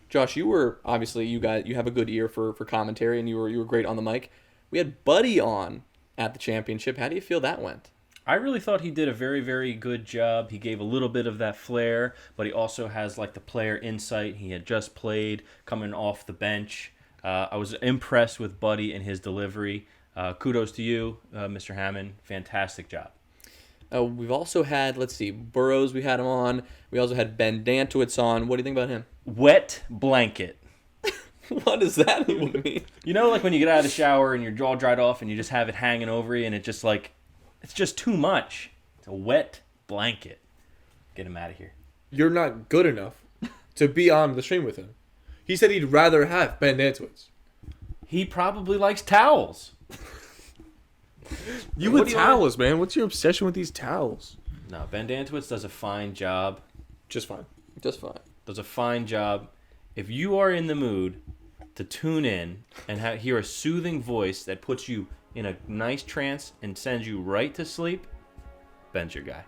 Josh, you were obviously you have a good ear for commentary, and you were great on the mic. We had Buddy on at the championship. How do you feel that went? I really thought he did a very, very good job. He gave a little bit of that flair, but he also has like the player insight. He had just played coming off the bench. I was impressed with Buddy and his delivery. Kudos to you, Mr. Hammond. Fantastic job. We've also had, let's see, Burrows, we had him on. We also had Ben Dantowitz on. What do you think about him? Wet blanket. What does that even mean? You know, like when you get out of the shower and you're all dried off and you just have it hanging over you and it's just too much. It's a wet blanket. Get him out of here. You're not good enough to be on the stream with him. He said he'd rather have Ben Dantowitz. He probably likes towels. You with towels, man. What's your obsession with these towels? No, Ben Dantowitz does a fine job. Just fine. Just fine. Does a fine job. If you are in the mood to tune in and hear a soothing voice that puts you in a nice trance and sends you right to sleep, Ben's your guy.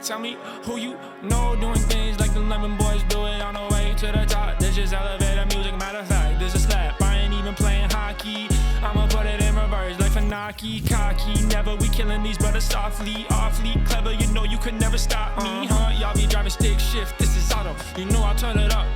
Tell me who you know doing things like the Lemon Boys do it on the way to the top. This is elevator music, matter of fact, this is slap. I ain't even playing hockey. I'ma put it in reverse like Fanaki, cocky. Never we killing these brothers softly, awfully clever. You know you could never stop me, huh? Y'all be driving stick shift, this is auto. You know I'll turn it up,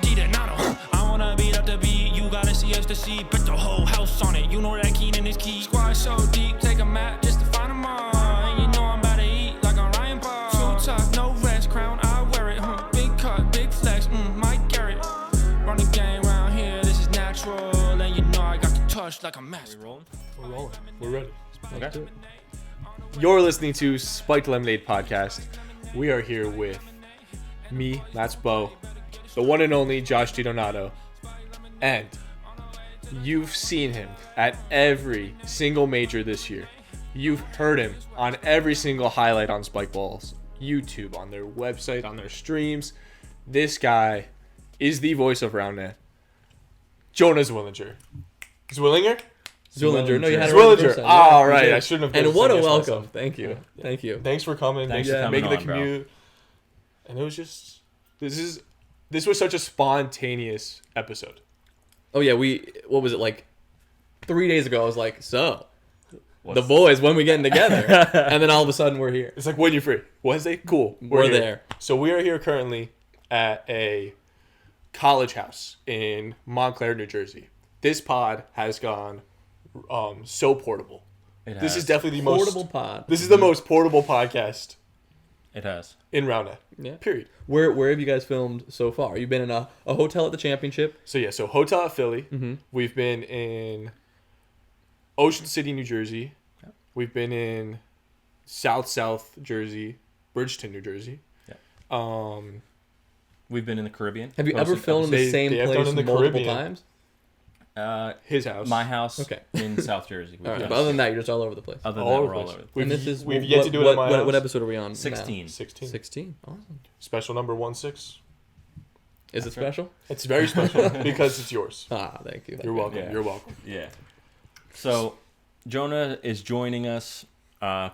G-Donato. I wanna beat up the beat, you gotta see us to see. Put the whole house on it, you know that Keenan is key. Squad so deep, take a map just to find them all. And you know I'm about to eat like a Ryan Paul. Full top, no rest, crown, I wear it, huh? Big cut, big flex, Mike Garrett. Running game around here, this is natural. And you know I got the touch like a master. We rolling? We're rolling. We're ready. Okay. You're listening to Spiked Lemonade Podcast. We are here with me, that's Bo, the one and only Josh DiDonato, and you've seen him at every single major this year. You've heard him on every single highlight on Spike Ball's YouTube, on their website, on their streams. This guy is the voice of RoundNet. Jonah Zwillinger. Zwillinger? Zwillinger. No, you had it right the first time. All right. I shouldn't have. And what a welcome. Myself. Thank you. Yeah. Thank you. Thanks for coming. Thanks for for coming making the on, bro. commute. And it was just this was such a spontaneous episode. Oh, yeah, what was it, like 3 days ago, I was like, so, the boys, when we getting together? And then all of a sudden, we're here. It's like, when you free? Wednesday? Cool. We're here. there. So we are here currently at a college house in Montclair, New Jersey. This pod has gone so portable. This is definitely the Portable pod. This is the most portable podcast It has. in RoundNet. Yeah. Period. Where have you guys filmed so far? You've been in a hotel at the championship. So hotel at Philly. Mm-hmm. We've been in Ocean City, New Jersey. Yeah. We've been in South Jersey, Bridgeton, New Jersey. Yeah. We've been in the Caribbean. Have you ever filmed in the same they have place done in the multiple Caribbean. times? His house. My house. Okay. In South Jersey. All right, but other than that, you're just all over the place. Other than All that, over we're the all place. over. We've, And this is we've yet to do it at my house. What episode are we on? 16. Now? 16. 16. Awesome. Special number 16. Is it special? It's very special because it's yours. Ah, thank you. You're welcome. Yeah. You're welcome. Yeah. So, Jonah is joining us.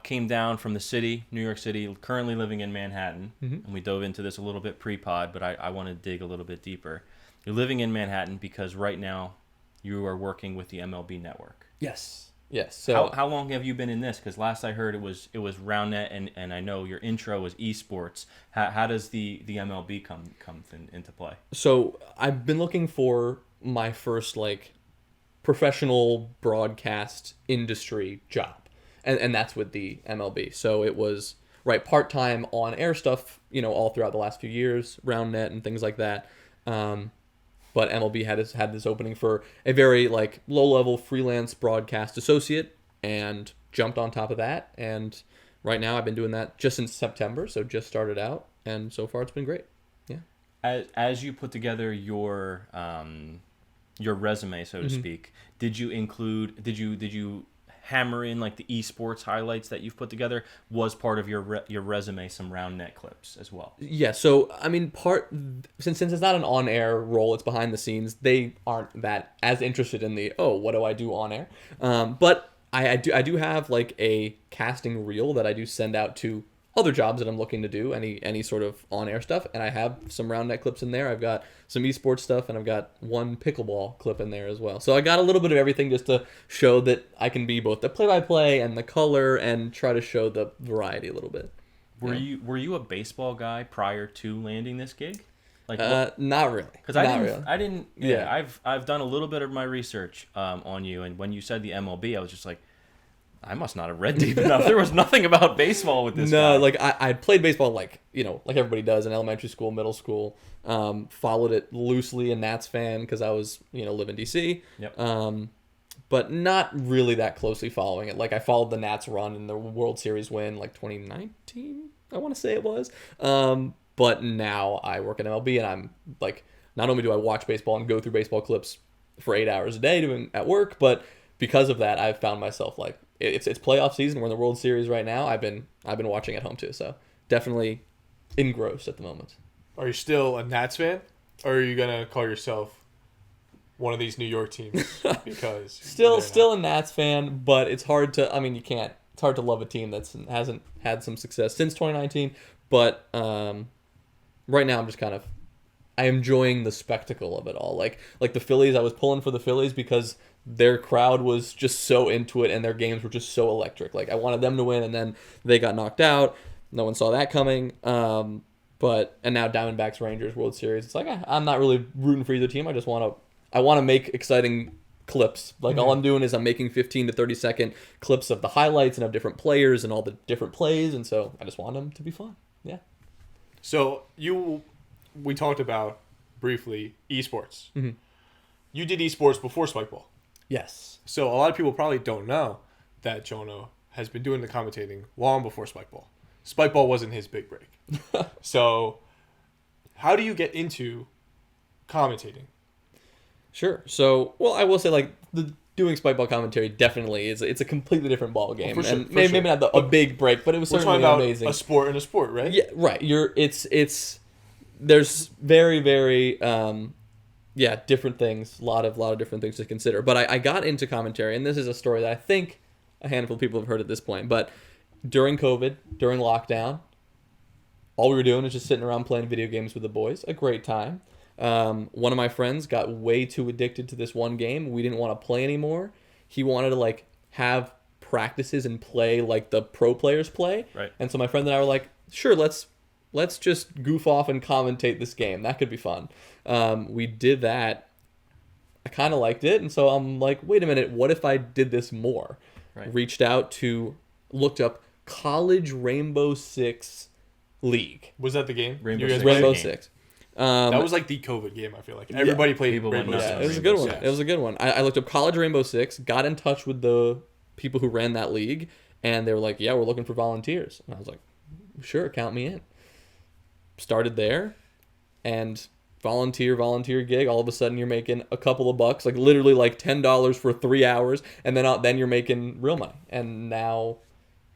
Came down from the city, New York City, currently living in Manhattan. Mm-hmm. And we dove into this a little bit pre-pod, but I want to dig a little bit deeper. You're living in Manhattan because right now you are working with the MLB network. Yes. Yes. So How long have you been in this? Because last I heard it was RoundNet, and I know your intro was esports. How does the MLB come into play? So I've been looking for my first professional broadcast industry job, and that's with the MLB. So it was part-time on air stuff, all throughout the last few years, RoundNet and things like that. But MLB had this opening for a very low-level freelance broadcast associate, and jumped on top of that. And right now I've been doing that just since September, so just started out, and so far it's been great. Yeah. As you put together your resume, so to speak, did you hammer in the esports highlights that you've put together? Was part of your resume some RoundNet clips as well? Yeah, so I mean, since it's not an on-air role, it's behind the scenes. They aren't that as interested in the what do I do on air? But I do have a casting reel that I do send out to other jobs that I'm looking to do, any sort of on-air stuff, and I have some round net clips in there. I've got some esports stuff, and I've got one pickleball clip in there as well. So I got a little bit of everything just to show that I can be both the play-by-play and the color, and try to show the variety a little bit. Were you a baseball guy prior to landing this gig? Like not really. Because I didn't. Yeah. I've done a little bit of my research on you, and when you said the MLB, I was just like, I must not have read deep enough. There was nothing about baseball with this guy. No, like I played baseball like everybody does in elementary school, middle school. Followed it loosely, a Nats fan because I was live in DC. Yep. But not really that closely following it. Like I followed the Nats run in the World Series win like 2019, I want to say it was. But now I work in MLB and I'm like, not only do I watch baseball and go through baseball clips for 8 hours a day doing at work, but because of that, I've found myself like it's playoff season. We're in the World Series right now. I've been watching at home too, so definitely engrossed at the moment. Are you still a Nats fan, or are you gonna call yourself one of these New York teams? Because still a Nats fan, but it's hard to. I mean, you can't. It's hard to love a team that hasn't had some success since 2019. But right now, I'm just kind of. I'm enjoying the spectacle of it all. Like the Phillies, I was pulling for the Phillies because their crowd was just so into it and their games were just so electric. Like I wanted them to win, and then they got knocked out. No one saw that coming. And now Diamondbacks Rangers World Series. It's like I'm not really rooting for either team. I want to make exciting clips. Like all I'm doing is I'm making 15 to 30 second clips of the highlights and of different players and all the different plays, and so I just want them to be fun. Yeah. So we talked about briefly esports. Mm-hmm. You did esports before Spikeball. Yes. So a lot of people probably don't know that Jonah has been doing the commentating long before Spikeball. Spikeball wasn't his big break. So how do you get into commentating? Sure. So, well, I will say like doing Spikeball commentary definitely it's a completely different ball game, and maybe not a big break, but it was certainly amazing. A sport and a sport, right? Yeah, right. There's very, very different things, a lot of different things to consider. But I got into commentary, and this is a story that I think a handful of people have heard at this point. But during COVID, during lockdown, all we were doing was just sitting around playing video games with the boys. A great time. One of my friends got way too addicted to this one game. We didn't want to play anymore. He wanted to like have practices and play like the pro players play. Right. And so my friend and I were like, sure, let's just goof off and commentate this game. That could be fun. We did that. I kind of liked it. And so I'm like, wait a minute, what if I did this more? Right. Looked up College Rainbow Six League. Was that the game? Rainbow Six. That was like the COVID game, I feel like. Everybody played Rainbow Six. Yeah, it was a good one. It was a good one. I looked up College Rainbow Six, got in touch with the people who ran that league, and they were like, yeah, we're looking for volunteers. And I was like, sure, count me in. Started there, and volunteer gig. All of a sudden, you're making a couple of bucks, like literally like $10 for 3 hours, and then you're making real money. And now,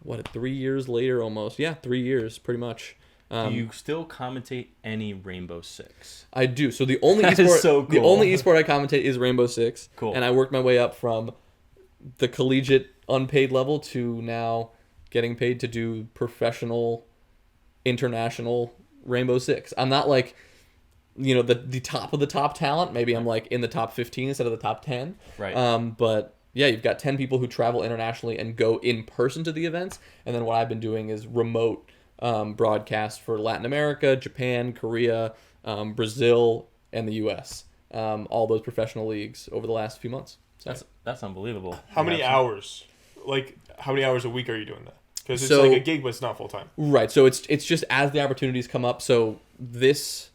3 years later, almost 3 years, pretty much. Do you still commentate any Rainbow Six? I do. So the only esport I commentate is Rainbow Six. Cool. And I worked my way up from the collegiate unpaid level to now getting paid to do professional, international Rainbow Six. I'm not like, the top of the top talent. Maybe I'm like in the top 15 instead of the top 10. Right. But yeah, you've got 10 people who travel internationally and go in person to the events. And then what I've been doing is remote broadcast for Latin America, Japan, Korea, Brazil, and the U.S. All those professional leagues over the last few months. So. That's unbelievable. How many hours? Like, how many hours a week are you doing that? Because it's like a gig, but it's not full time. Right. So it's just as the opportunities come up. So this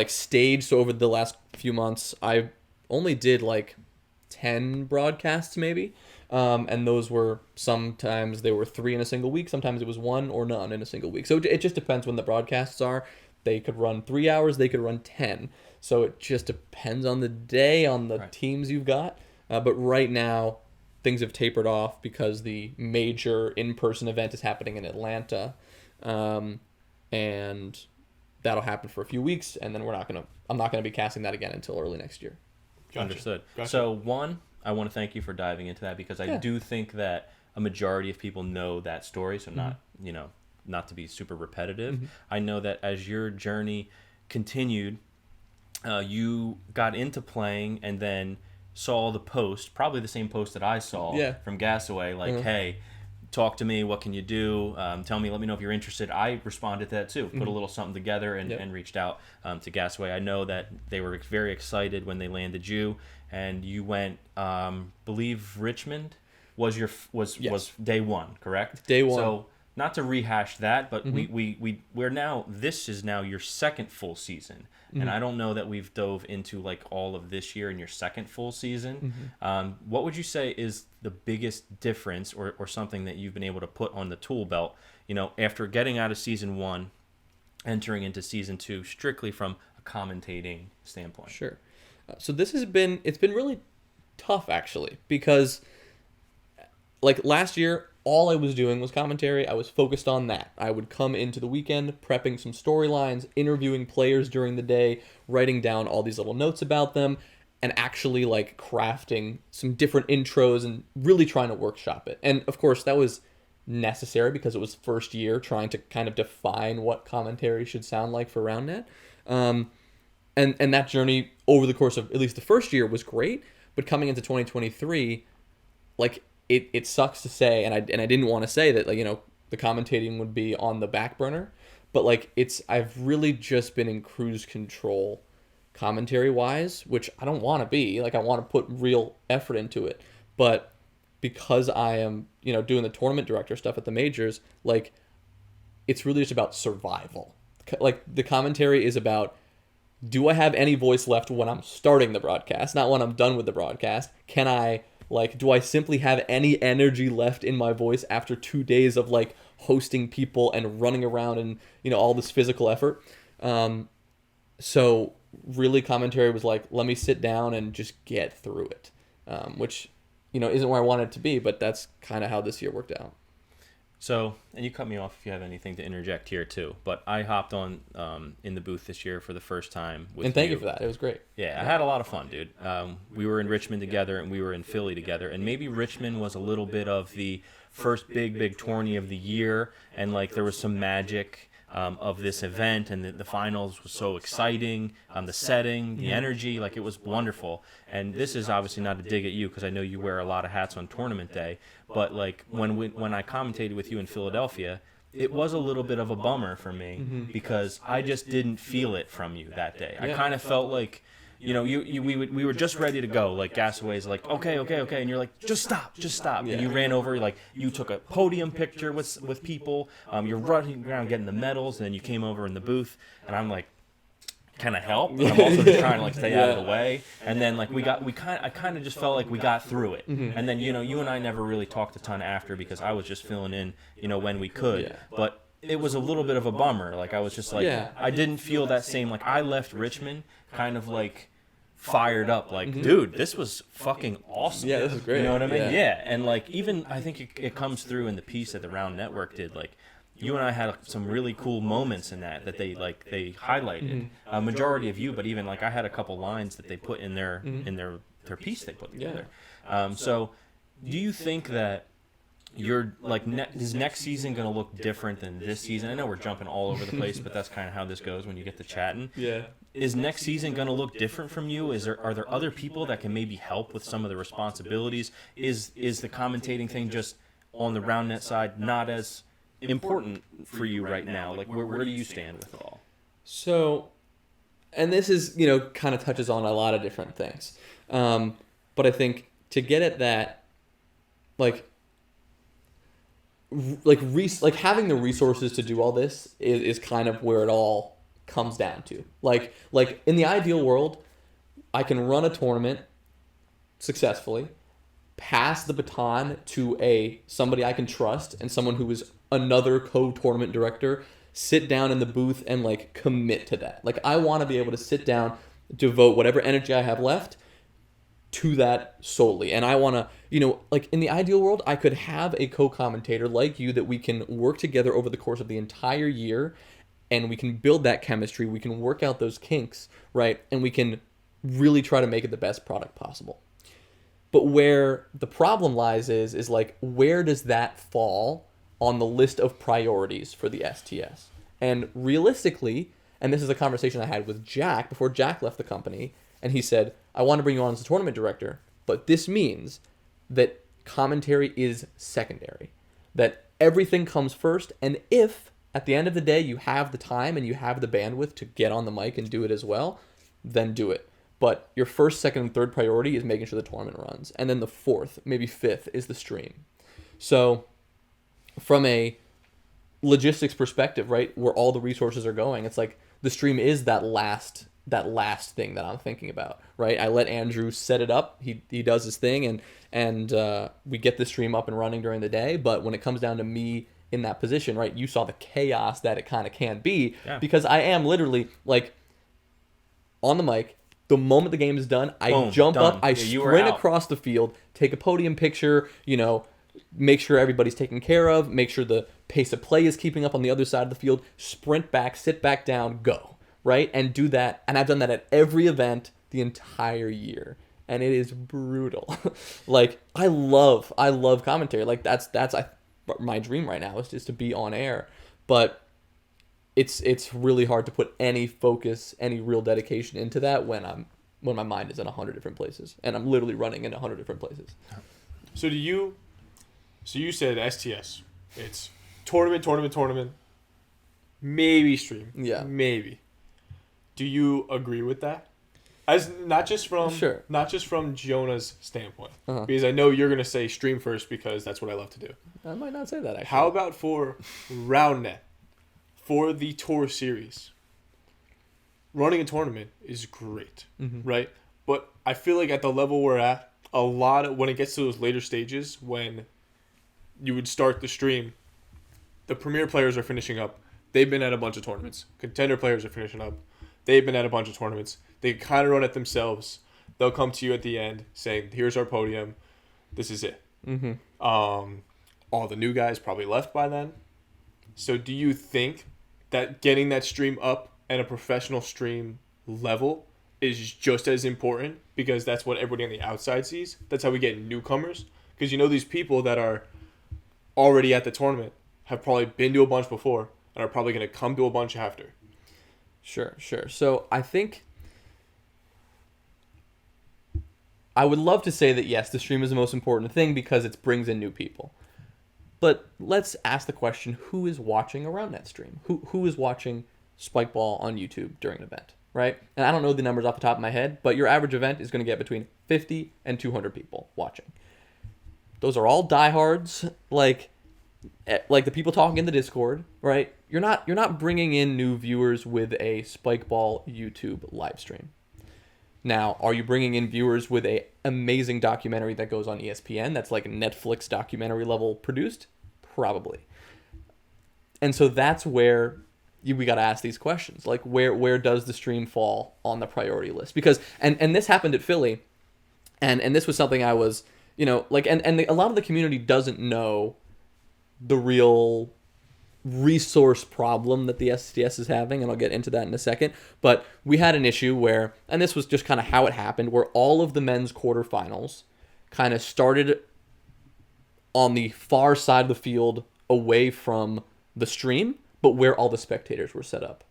stage. So over the last few months, I only did 10 broadcasts maybe. And those were, sometimes they were 3 in a single week. Sometimes it was 1 or none in a single week. So it just depends when the broadcasts are. They could run 3 hours. They could run 10. So it just depends on the day, on the teams you've got. But right now, things have tapered off because the major in-person event is happening in Atlanta. And that'll happen for a few weeks. And then I'm not going to be casting that again until early next year. Gotcha. Understood. Gotcha. So I want to thank you for diving into that because I do think that a majority of people know that story. So not, not to be super repetitive. Mm-hmm. I know that as your journey continued, you got into playing and then saw the post, probably the same post that I saw Yeah. from Gasaway, like, hey, talk to me, what can you do? Let me know if you're interested. I responded to that too, put a little something together and reached out to Gasaway. I know that they were very excited when they landed you, and you went, believe Richmond was day one, correct? Day one. So not to rehash that, but we're now, this is now your second full season. And I don't know that we've dove into like all of this year in your second full season. What would you say is the biggest difference or something that you've been able to put on the tool belt, after getting out of season one, entering into season two, strictly from a commentating standpoint? Sure. So it's been really tough actually, because like last year, all I was doing was commentary. I was focused on that. I would come into the weekend prepping some storylines, interviewing players during the day, writing down all these little notes about them, and actually like crafting some different intros and really trying to workshop it. And of course, that was necessary because it was first year trying to kind of define what commentary should sound like for RoundNet. And that journey over the course of at least the first year was great, but coming into 2023, like it sucks to say, and I didn't want to say that, like, the commentating would be on the back burner, but like I've really just been in cruise control commentary wise, which I don't want to be. Like, I want to put real effort into it, but because I am, doing the tournament director stuff at the majors, like, it's really just about survival. Like, the commentary is about, do I have any voice left when I'm starting the broadcast, not when I'm done with the broadcast? Do I simply have any energy left in my voice after 2 days of like hosting people and running around and, all this physical effort? So really commentary was like, let me sit down and just get through it, which, isn't where I wanted it to be, but that's kind of how this year worked out. So, and you cut me off if you have anything to interject here too, but I hopped on in the booth this year for the first time with And thank you for that. It was great. Yeah, I had a lot of fun, dude. We were in Richmond together and we were in Philly together, and maybe Richmond was a little bit of the first big tourney of the year, and like there was some magic of this event, and the finals was so exciting. The setting, the energy, like it was wonderful. And this is obviously not a dig at you because I know you wear a lot of hats on tournament day. But like when I commentated with you in Philadelphia, it was a little bit of a bummer for me because I just didn't feel it from you that day. I kind of felt like, we were just ready to go. Like Gasaway's like, okay, and you're like, just stop. Yeah. And you ran over, like you took a podium picture with people. You're running around getting the medals, and then you came over in the booth, and I'm like, can I help? But I'm also just trying to like stay out of the way. And then like I kind of just felt like we got through it. And then you and I never really talked a ton after because I was just filling in, when we could. Yeah. But it was a little bit of a bummer. Like I was just like, I didn't feel that same, like I left Richmond kind of like fired up, like, dude, this was fucking awesome. Yeah, this is great. You know what I mean? Yeah. Yeah. And like even I think it comes through in the piece that the Round Network did. Like you and I had some really cool moments in that they highlighted. A majority of you, but even like I had a couple lines that they put in their piece they put together. So do you think that you're like is next season going to look different than this season? I know we're jumping all over the place, but that's kind of how this goes when you get to chatting. Yeah. Is next season going to look different from you? Are there other people that can maybe help with some of the responsibilities? Is the commentating thing just on the RoundNet side not as important for you right now? Like where do you stand with it all? So, and this is, kind of touches on a lot of different things. But I think to get at that, like having the resources to do all this is kind of where it all comes down to. Like in the ideal world, I can run a tournament successfully, pass the baton to somebody I can trust and someone who is another co-tournament director, sit down in the booth and like commit to that. Like I want to be able to sit down, devote whatever energy I have left to that solely. And I want to, like in the ideal world, I could have a co-commentator like you that we can work together over the course of the entire year, and we can build that chemistry. We can work out those kinks, right? And we can really try to make it the best product possible. But where the problem lies is like, where does that fall on the list of priorities for the STS. And realistically, and this is a conversation I had with Jack before Jack left the company, and he said, I want to bring you on as a tournament director, but this means that commentary is secondary, that everything comes first, and if at the end of the day you have the time and you have the bandwidth to get on the mic and do it as well, then do it. But your first, second, and third priority is making sure the tournament runs, and then the fourth, maybe fifth, is the stream. So from a logistics perspective, right, where all the resources are going, it's like the stream is that last thing that I'm thinking about, right? I let Andrew set it up. He does his thing, and we get the stream up and running during the day. But when it comes down to me in that position, right, you saw the chaos that it kind of can be, because I am literally like on the mic. The moment the game is done, I jump up, I sprint across the field, take a podium picture, make sure everybody's taken care of, make sure the pace of play is keeping up on the other side of the field, sprint back, sit back down, go, right? And do that. And I've done that at every event the entire year. And it is brutal. Like, I love commentary. Like, that's my dream right now is just to be on air. But it's really hard to put any focus, any real dedication into that when my mind is in 100 different places. And I'm literally running in 100 different places. So you said STS. It's tournament, maybe stream. Yeah. Maybe. Do you agree with that? As not just from Jonah's standpoint, because I know you're gonna say stream first because that's what I love to do. I might not say that actually. How about for RoundNet, for the tour series? Running a tournament is great, right? But I feel like at the level we're at, when it gets to those later stages, when you would start the stream, the premier players are finishing up. They've been at a bunch of tournaments. Contender players are finishing up. They've been at a bunch of tournaments. They kind of run it themselves. They'll come to you at the end saying, here's our podium. This is it. All the new guys probably left by then. So do you think that getting that stream up at a professional stream level is just as important? Because that's what everybody on the outside sees. That's how we get newcomers. Because these people that are already at the tournament have probably been to a bunch before and are probably going to come to a bunch after. Sure. So I think I would love to say that, yes, the stream is the most important thing because it brings in new people. But let's ask the question, who is watching around that stream? Who is watching Spikeball on YouTube during an event, right? And I don't know the numbers off the top of my head, but your average event is going to get between 50 and 200 people watching. Those are all diehards, like the people talking in the Discord, right? You're not bringing in new viewers with a Spikeball YouTube live stream. Now, are you bringing in viewers with a amazing documentary that goes on ESPN that's like Netflix documentary level produced? Probably. And so that's where we got to ask these questions. Like, where does the stream fall on the priority list? Because, and this happened at Philly, and this was something I was, and a lot of the community doesn't know the real resource problem that the STS is having, and I'll get into that in a second. But we had an issue where, and this was just kind of how it happened, where all of the men's quarterfinals kind of started on the far side of the field away from the stream, but where all the spectators were set up.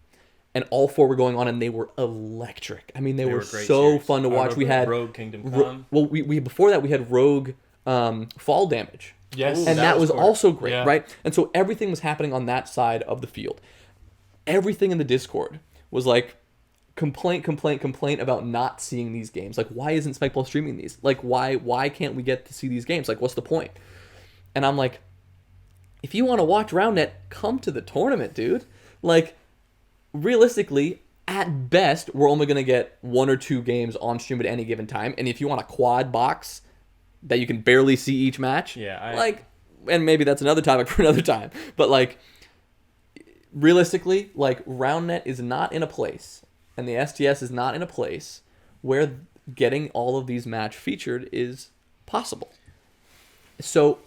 And all four were going on, and they were electric. I mean, they were so series. Fun to watch. We had Rogue Kingdom Come. We before that we had Rogue Fall Damage. Yes, and that was also great, right? And so everything was happening on that side of the field. Everything in the Discord was like complaint about not seeing these games. Like, why isn't Spikeball streaming these? Like, why can't we get to see these games? Like, what's the point? And I'm like, if you want to watch RoundNet, come to the tournament, dude. Like, realistically, at best, we're only going to get 1 or 2 games on stream at any given time. And if you want a quad box that you can barely see each match, and maybe that's another topic for another time. But, like, realistically, like, RoundNet is not in a place, and the STS is not in a place where getting all of these match featured is possible. So,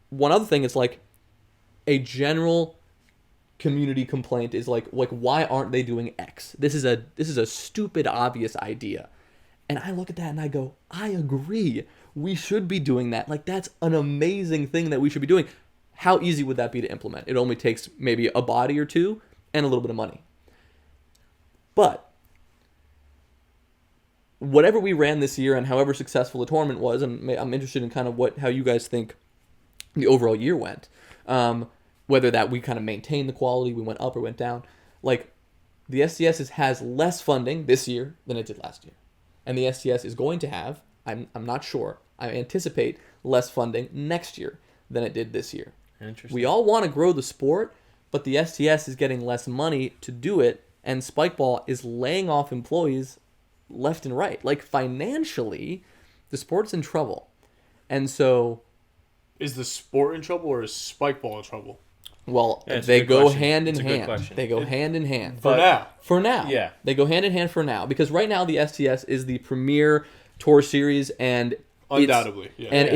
one other thing is, like, a general community complaint is like why aren't they doing X? This is a stupid obvious idea. And I look at that and I go, I agree. We should be doing that. Like, that's an amazing thing that we should be doing. how easy would that be to implement? It only takes maybe a body or two and a little bit of money. But whatever we ran this year and however successful the tournament was, and I'm interested in kind of how you guys think the overall year went. Whether that we kind of maintained the quality, we went up or went down. Like, the STS has less funding this year than it did last year. And the STS is going to have, I'm not sure, I anticipate less funding next year than it did this year. Interesting. We all want to grow the sport, but the STS is getting less money to do it, and Spikeball is laying off employees left and right. Like, financially, the sport's in trouble. And so... Is the sport in trouble or is Spikeball in trouble? Well, Yeah, it's a they good go question. hand in It's a good hand. question. They go hand in hand. For now. For now. Yeah. They go hand in hand for now. Because right now the STS is the premier tour series, and Undoubtedly. Yeah. and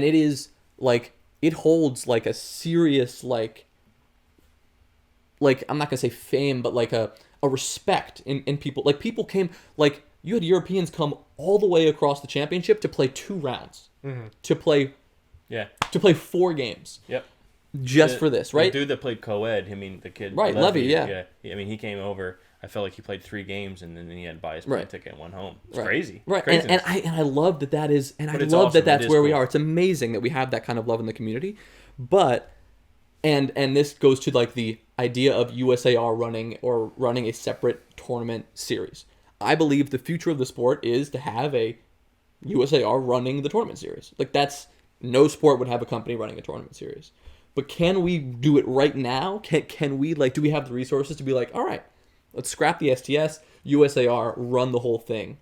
it is like, it holds like a serious like I'm not gonna say fame, but like a respect in people. Like, people came, like, you had Europeans come all the way across the championship to play 2 rounds. Mm-hmm. To play Yeah. 4 games. Yep. Just for this, right? The dude that played co-ed, I mean, the kid. Right, Levy, yeah. I mean, he came over. I felt like he played 3 games, and then he had to buy his plane ticket and went home. It's crazy. Right, Craziness. and I love that is, and But I it's love awesome. that's It is where we cool. are. It's amazing that we have that kind of love in the community. But, and this goes to like the idea of USAR running a separate tournament series. I believe the future of the sport is to have a USAR running the tournament series. Like, no sport would have a company running a tournament series. But can we do it right now? Can we, like, do we have the resources to be like, all right, let's scrap the STS, USAR, run the whole thing?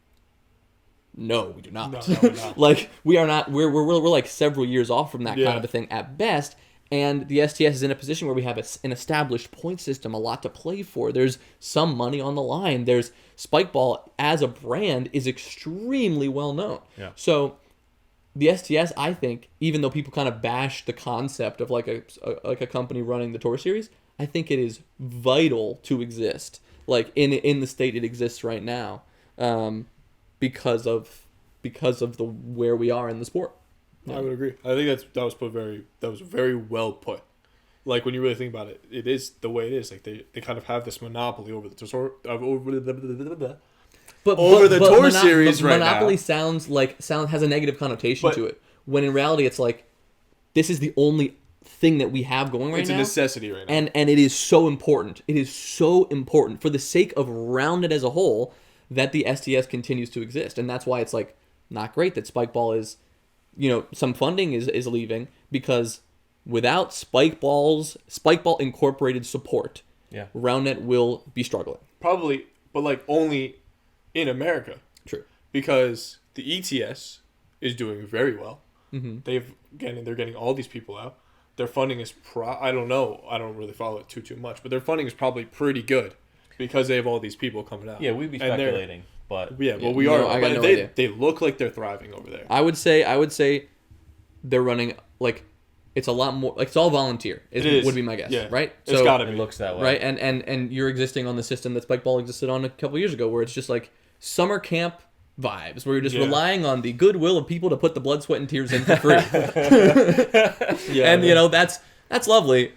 No, we do not. No, we're not. Like, we are not. We're like several years off from that Yeah. kind of a thing at best. And the STS is in a position where we have an established point system, a lot to play for. There's some money on the line. There's Spikeball as a brand is extremely well known. Yeah. So the STS, I think, even though people kind of bash the concept of like a company running the tour series, I think it is vital to exist. Like, in the state it exists right now, because of the where we are in the sport. I would agree. I think that was very well put. Like, when you really think about it, it is the way it is. Like, they kind of have this monopoly over the tour series right Monopoly now. has a negative connotation But- to it. When in reality, it's like, this is the only thing that we have going right It's now. a necessity right now. And it is so important. It is so important for the sake of Rounded as a whole that the STS continues to exist. And that's why it's like not great that Spikeball is, some funding is leaving, because without Spikeball Incorporated support, RoundNet will be struggling. Probably, but like only in America. True. Because the ETS is doing very well. Mm-hmm. They're getting all these people out. Their funding is I don't know. I don't really follow it too much, but their funding is probably pretty good because they have all these people coming out. Yeah, we'd be speculating, but yeah, well, we no, are. I got But no they idea. they look like they're thriving over there. I would say they're running like it's a lot more like it's all volunteer. It is. Would be my guess, Yeah. right? It's gotta it be. looks that way. right, and you're existing on the system that Spikeball existed on a couple years ago, where it's just like summer camp vibes, where you're just Yeah. relying on the goodwill of people to put the blood, sweat, and tears in for free. Yeah, And that's lovely,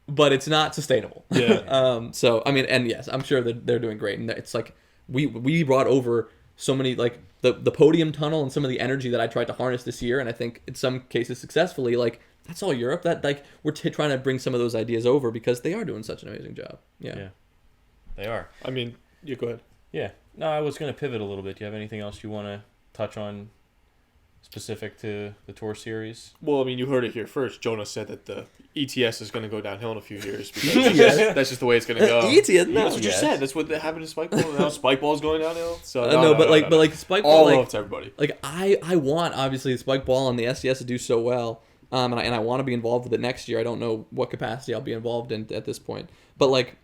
but it's not sustainable. Yeah. So I mean, and yes, I'm sure that they're doing great, and it's like we brought over so many, like the podium tunnel and some of the energy that I tried to harness this year, and I think in some cases successfully. Like, that's all Europe. That like we're trying to bring some of those ideas over because they are doing such an amazing job. Yeah, they are. I mean, you go ahead. Yeah. No, I was going to pivot a little bit. Do you have anything else you want to touch on specific to the tour series? Well, I mean, you heard it here first. Jonah said that the ETS is going to go downhill in a few years because that's just the way it's going to go. ETS, no. That's what you Yes. said. That's what happened to Spikeball. Now Spikeball's going downhill. So But Spikeball, all like, love to everybody. like I want obviously Spikeball and the STS to do so well, and I want to be involved with it next year. I don't know what capacity I'll be involved in at this point, but like,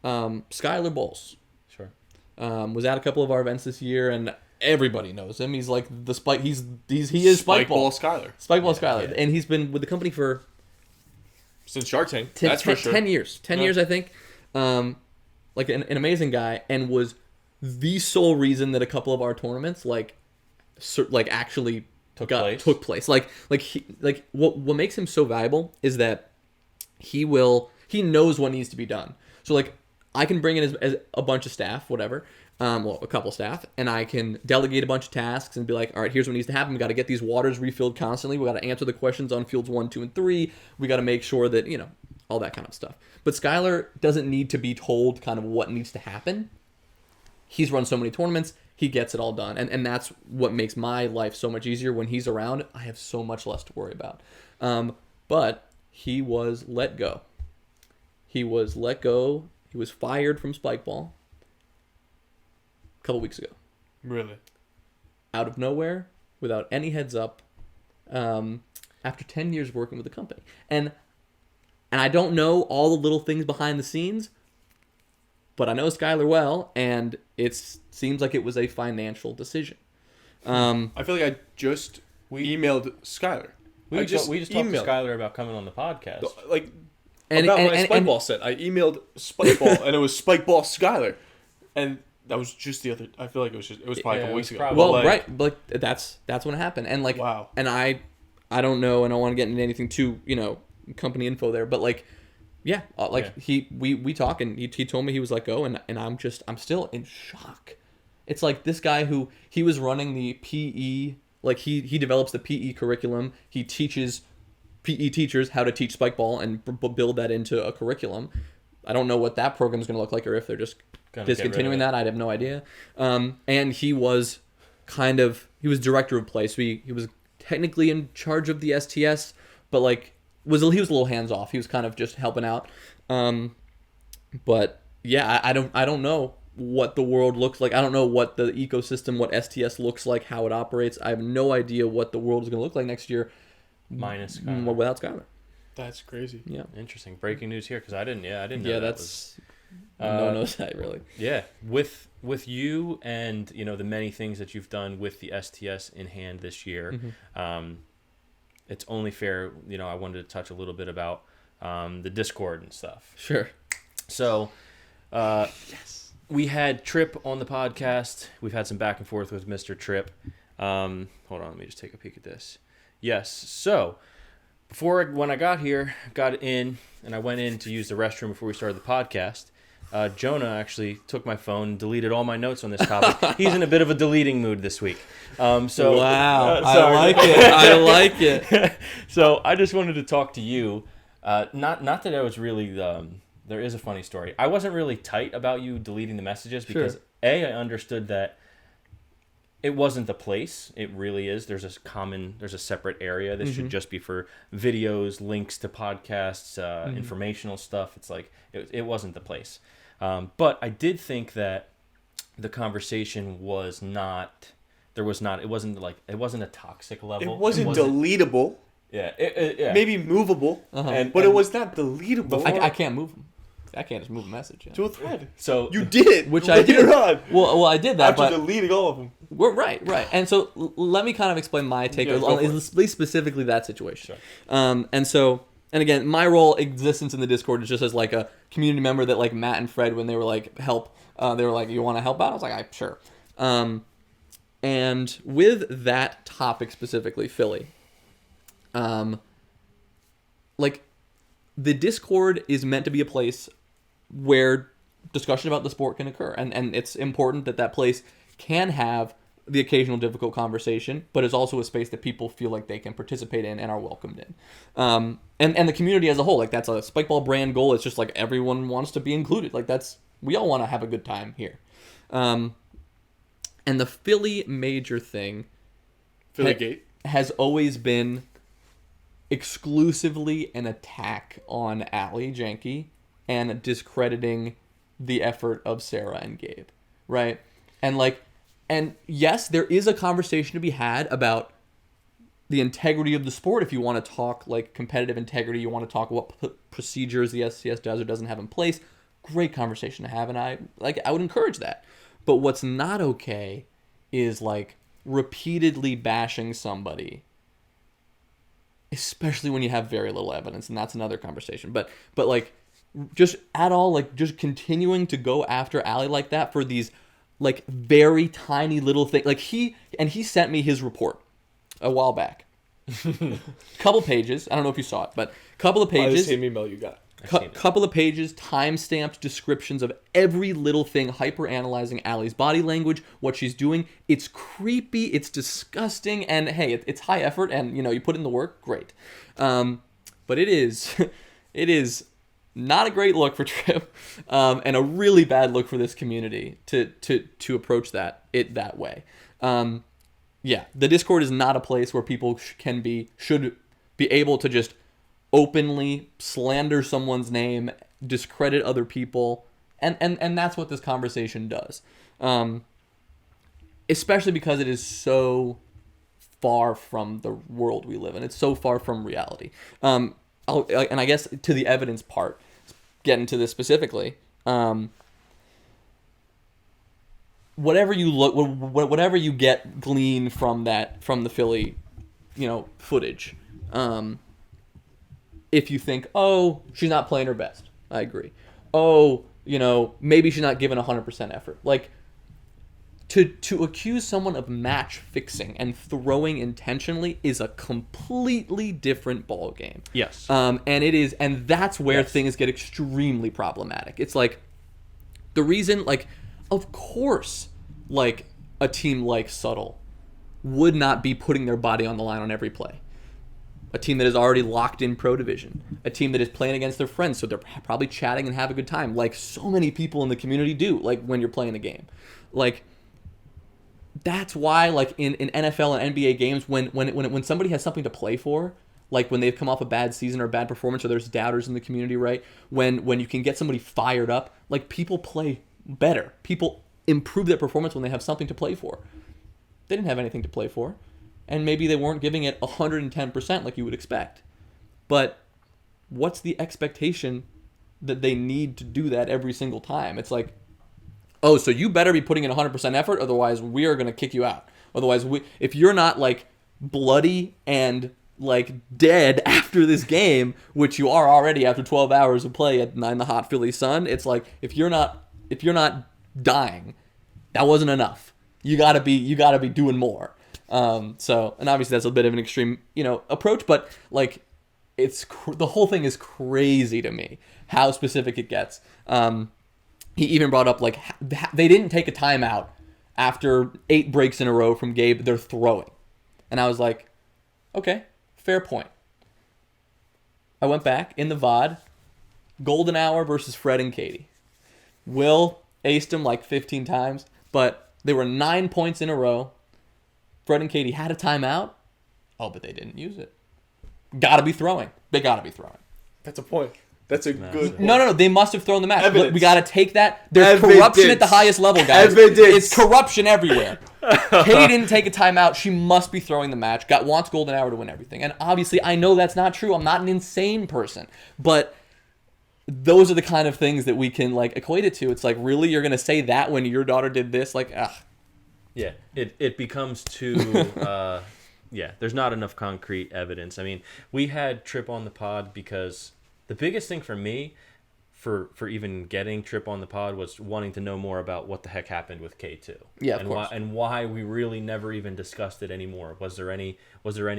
Skylar Bowles Sure. was at a couple of our events this year, and everybody knows him. He's like the Spike. He is Spikeball. Skyler. Spikeball Skylar, and he's been with the company for Since Shark Tank. 10, that's for sure. 10 years. 10 Yeah. years, I think. Like an amazing guy, and was the sole reason that a couple of our tournaments, like actually took place. took place. What makes him so valuable is that he knows what needs to be done. So like I can bring in as a bunch of staff, whatever, a couple staff, and I can delegate a bunch of tasks and be like, all right, here's what needs to happen. We got to get these waters refilled constantly. We got to answer the questions on fields 1, 2, and 3. We got to make sure that, all that kind of stuff. But Skylar doesn't need to be told kind of what needs to happen. He's run so many tournaments. He gets it all done. And that's what makes my life so much easier. When he's around, I have so much less to worry about. But he was let go. He was let go. He was fired from Spikeball a couple weeks ago. Really? Out of nowhere, without any heads up, after 10 years working with the company. And I don't know all the little things behind the scenes, but I know Skylar well, and it seems like it was a financial decision. I feel like we emailed Skylar. We just talked to Skylar about coming on the podcast. Like, about my Spikeball set. I emailed Spikeball, and it was Spikeball Skylar. And that was just the other... I feel like it was probably a couple weeks ago. Well, right. But that's when it happened. And like, wow. And I don't know, and I don't want to get into anything too, company info there, but like, yeah, we talk, and he told me he was let go, and I'm still in shock. It's like this guy who he was running the PE, like he develops the PE curriculum. He teaches PE teachers how to teach Spikeball and build that into a curriculum. I don't know what that program is going to look like, or if they're just discontinuing that. I have no idea. And he was director of play, so he was technically in charge of the STS, but like he was a little hands off. He was kind of just helping out. But yeah, I don't know what the world looks like. I don't know what the ecosystem, what STS looks like, how it operates. I have no idea what the world is going to look like next year. Minus Skylar. Without Skylar. That's crazy. Yeah. Interesting. Breaking news here, because I didn't know yeah, that that's... no one knows that, really. Yeah. With you and, the many things that you've done with the STS in hand this year, it's only fair, I wanted to touch a little bit about the Discord and stuff. Sure. So, yes, we had Tripp on the podcast. We've had some back and forth with Mr. Tripp. Hold on, let me just take a peek at this. Yes, so when I got in, and I went in to use the restroom before we started the podcast, Jonah actually took my phone and deleted all my notes on this topic. He's in a bit of a deleting mood this week. Wow, I like it. I like it. So I just wanted to talk to you. Not that I was really... there is a funny story. I wasn't really tight about you deleting the messages because, sure. I understood that it wasn't the place. It really is. There's a separate area that should just be for videos, links to podcasts, informational stuff. It's like, it wasn't the place. But I did think that the conversation was not, it wasn't a toxic level. It wasn't deletable. Yeah. Yeah. Maybe movable, but it was not deletable. I can't move them. I can't just move a message. Yeah. To a thread. So you did, which I did. On. Well, I did that, after deleting all of them. We're right. And so let me kind of explain my take on specifically that situation. Sure. And again, my role existence in the Discord is just as like a community member that like Matt and Fred, when they were like help, they were like, you want to help out? I was like, sure. And with that topic specifically, Philly, like the Discord is meant to be a place where discussion about the sport can occur, and it's important that place can have the occasional difficult conversation, but it's also a space that people feel like they can participate in and are welcomed in. And the community as a whole, like that's a Spikeball brand goal. It's just like everyone wants to be included. Like we all want to have a good time here. And the Philly major thing, has always been exclusively an attack on Allie Janke and discrediting the effort of Sarah and Gabe, right? And yes, there is a conversation to be had about the integrity of the sport. If you want to talk like competitive integrity, you want to talk what procedures the STS does or doesn't have in place, great conversation to have, and I would encourage that. But what's not okay is like repeatedly bashing somebody, especially when you have very little evidence, and that's another conversation. But like just at all, like just continuing to go after Allie like that for these like very tiny little things. Like he sent me his report a while back. Couple pages. I don't know if you saw it, but couple of By the pages. same email you got. Couple of pages, time-stamped descriptions of every little thing, hyper-analyzing Allie's body language, what she's doing. It's creepy, it's disgusting, and hey, it's high effort, and you put in the work, great. But it is not a great look for Trip, and a really bad look for this community to approach that way. Yeah, the Discord is not a place where people should be able to just openly slander someone's name, discredit other people, and that's what this conversation does. Especially because it is so far from the world we live in. It's so far from reality. And I guess to the evidence part, get into this specifically. Whatever you glean from the Philly, footage. If you think, oh, she's not playing her best, I agree. Oh, maybe she's not giving 100% effort. Like, to accuse someone of match fixing and throwing intentionally is a completely different ball game. Yes. And that's where things get extremely problematic. It's like the reason, like, of course, like a team like Subtle would not be putting their body on the line on every play. A team that is already locked in Pro Division. A team that is playing against their friends, so they're probably chatting and have a good time, like so many people in the community do, like when you're playing a game. Like, that's why, like, in NFL and NBA games, when somebody has something to play for, like when they've come off a bad season or a bad performance, or there's doubters in the community, right? When you can get somebody fired up, like, people play better. People improve their performance when they have something to play for. They didn't have anything to play for. And maybe they weren't giving it 110% like you would expect. But what's the expectation that they need to do that every single time? It's like, oh, so you better be putting in 100% effort, otherwise we are going to kick you out. Otherwise, if you're not, like, bloody and, like, dead after this game, which you are already after 12 hours of play in the hot Philly sun, it's like, if you're not dying, that wasn't enough. You gotta be doing more. And obviously that's a bit of an extreme, approach, but, like, the whole thing is crazy to me how specific it gets. He even brought up, like, they didn't take a timeout after 8 breaks in a row from Gabe. They're throwing, and I was like, okay, fair point. I went back in the VOD, Golden Hour versus Fred and Katie. Will aced him like 15 times, but they were 9 points in a row. Fred and Katie had a timeout. Oh, but they didn't use it. Gotta be throwing. They gotta be throwing. That's a point. That's a good point. No. They must have thrown the match. Evidence. We gotta take that. There's corruption at the highest level, guys. Evidence. It's corruption everywhere. Katie didn't take a timeout. She must be throwing the match. Wants Golden Hour to win everything. And obviously, I know that's not true. I'm not an insane person. But those are the kind of things that we can, like, equate it to. It's like, really? You're gonna say that when your daughter did this? Like, ugh. Yeah, it becomes too, there's not enough concrete evidence. I mean, we had Trip on the pod because the biggest thing for me, for even getting Trip on the pod, was wanting to know more about what the heck happened with K2. Yeah, of course. And why we really never even discussed it anymore. Was there any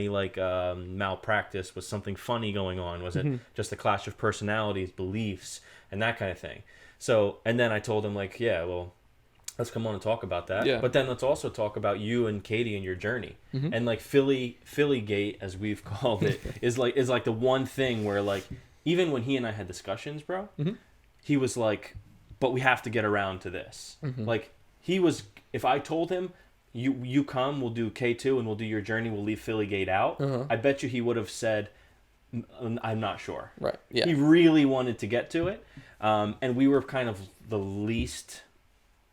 like malpractice? Was something funny going on? Was it just a clash of personalities, beliefs, and that kind of thing? So, and then I told him, like, yeah, well, let's come on and talk about that. Yeah. But then let's also talk about you and Katie and your journey. And, like, Philly Gate, as we've called it, is like the one thing where, like, even when he and I had discussions, bro, he was like, but we have to get around to this. Like, he was, if I told him, you come, we'll do K2 and we'll do your journey, we'll leave Philly Gate out, I bet you he would have said, I'm not sure. Right. Yeah. He really wanted to get to it. And we were kind of the least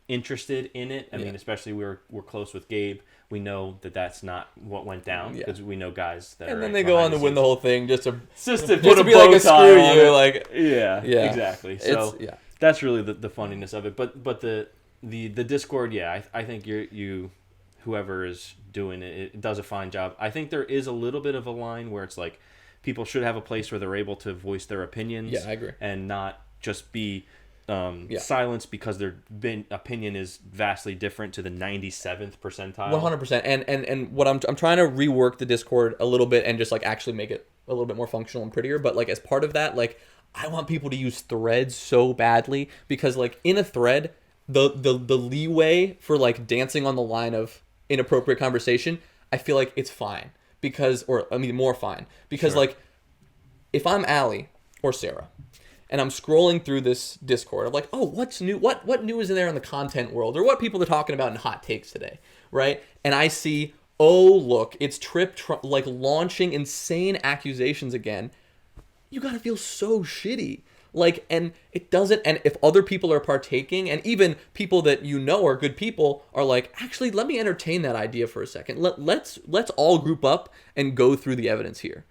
interested in it. I mean, especially we're close with Gabe. We know that that's not what went down because we know guys that. And are then they go on to win the whole thing just to be like a screw you, like yeah, exactly. So yeah. That's really the funniness of it. But the Discord, I think you whoever is doing it does a fine job. I think there is a little bit of a line where it's like people should have a place where they're able to voice their opinions. Yeah, I agree. And not just be silenced because their opinion is vastly different to the 97th percentile. 100%. And what I'm trying to rework the Discord a little bit and just like actually make it a little bit more functional and prettier. But like as part of that, like I want people to use threads so badly because like in a thread, the leeway for like dancing on the line of inappropriate conversation, I feel like it's fine more fine because Sure. like if I'm Allie or Sarah and I'm scrolling through this Discord, I'm like, oh, what's new? What new is in there in the content world, or what people are talking about in hot takes today, right? And I see, oh look, it's Trip like launching insane accusations again. You gotta feel so shitty. Like, and it doesn't, and if other people are partaking, and even people that you know are good people are like, actually, let me entertain that idea for a second. Let's all group up and go through the evidence here.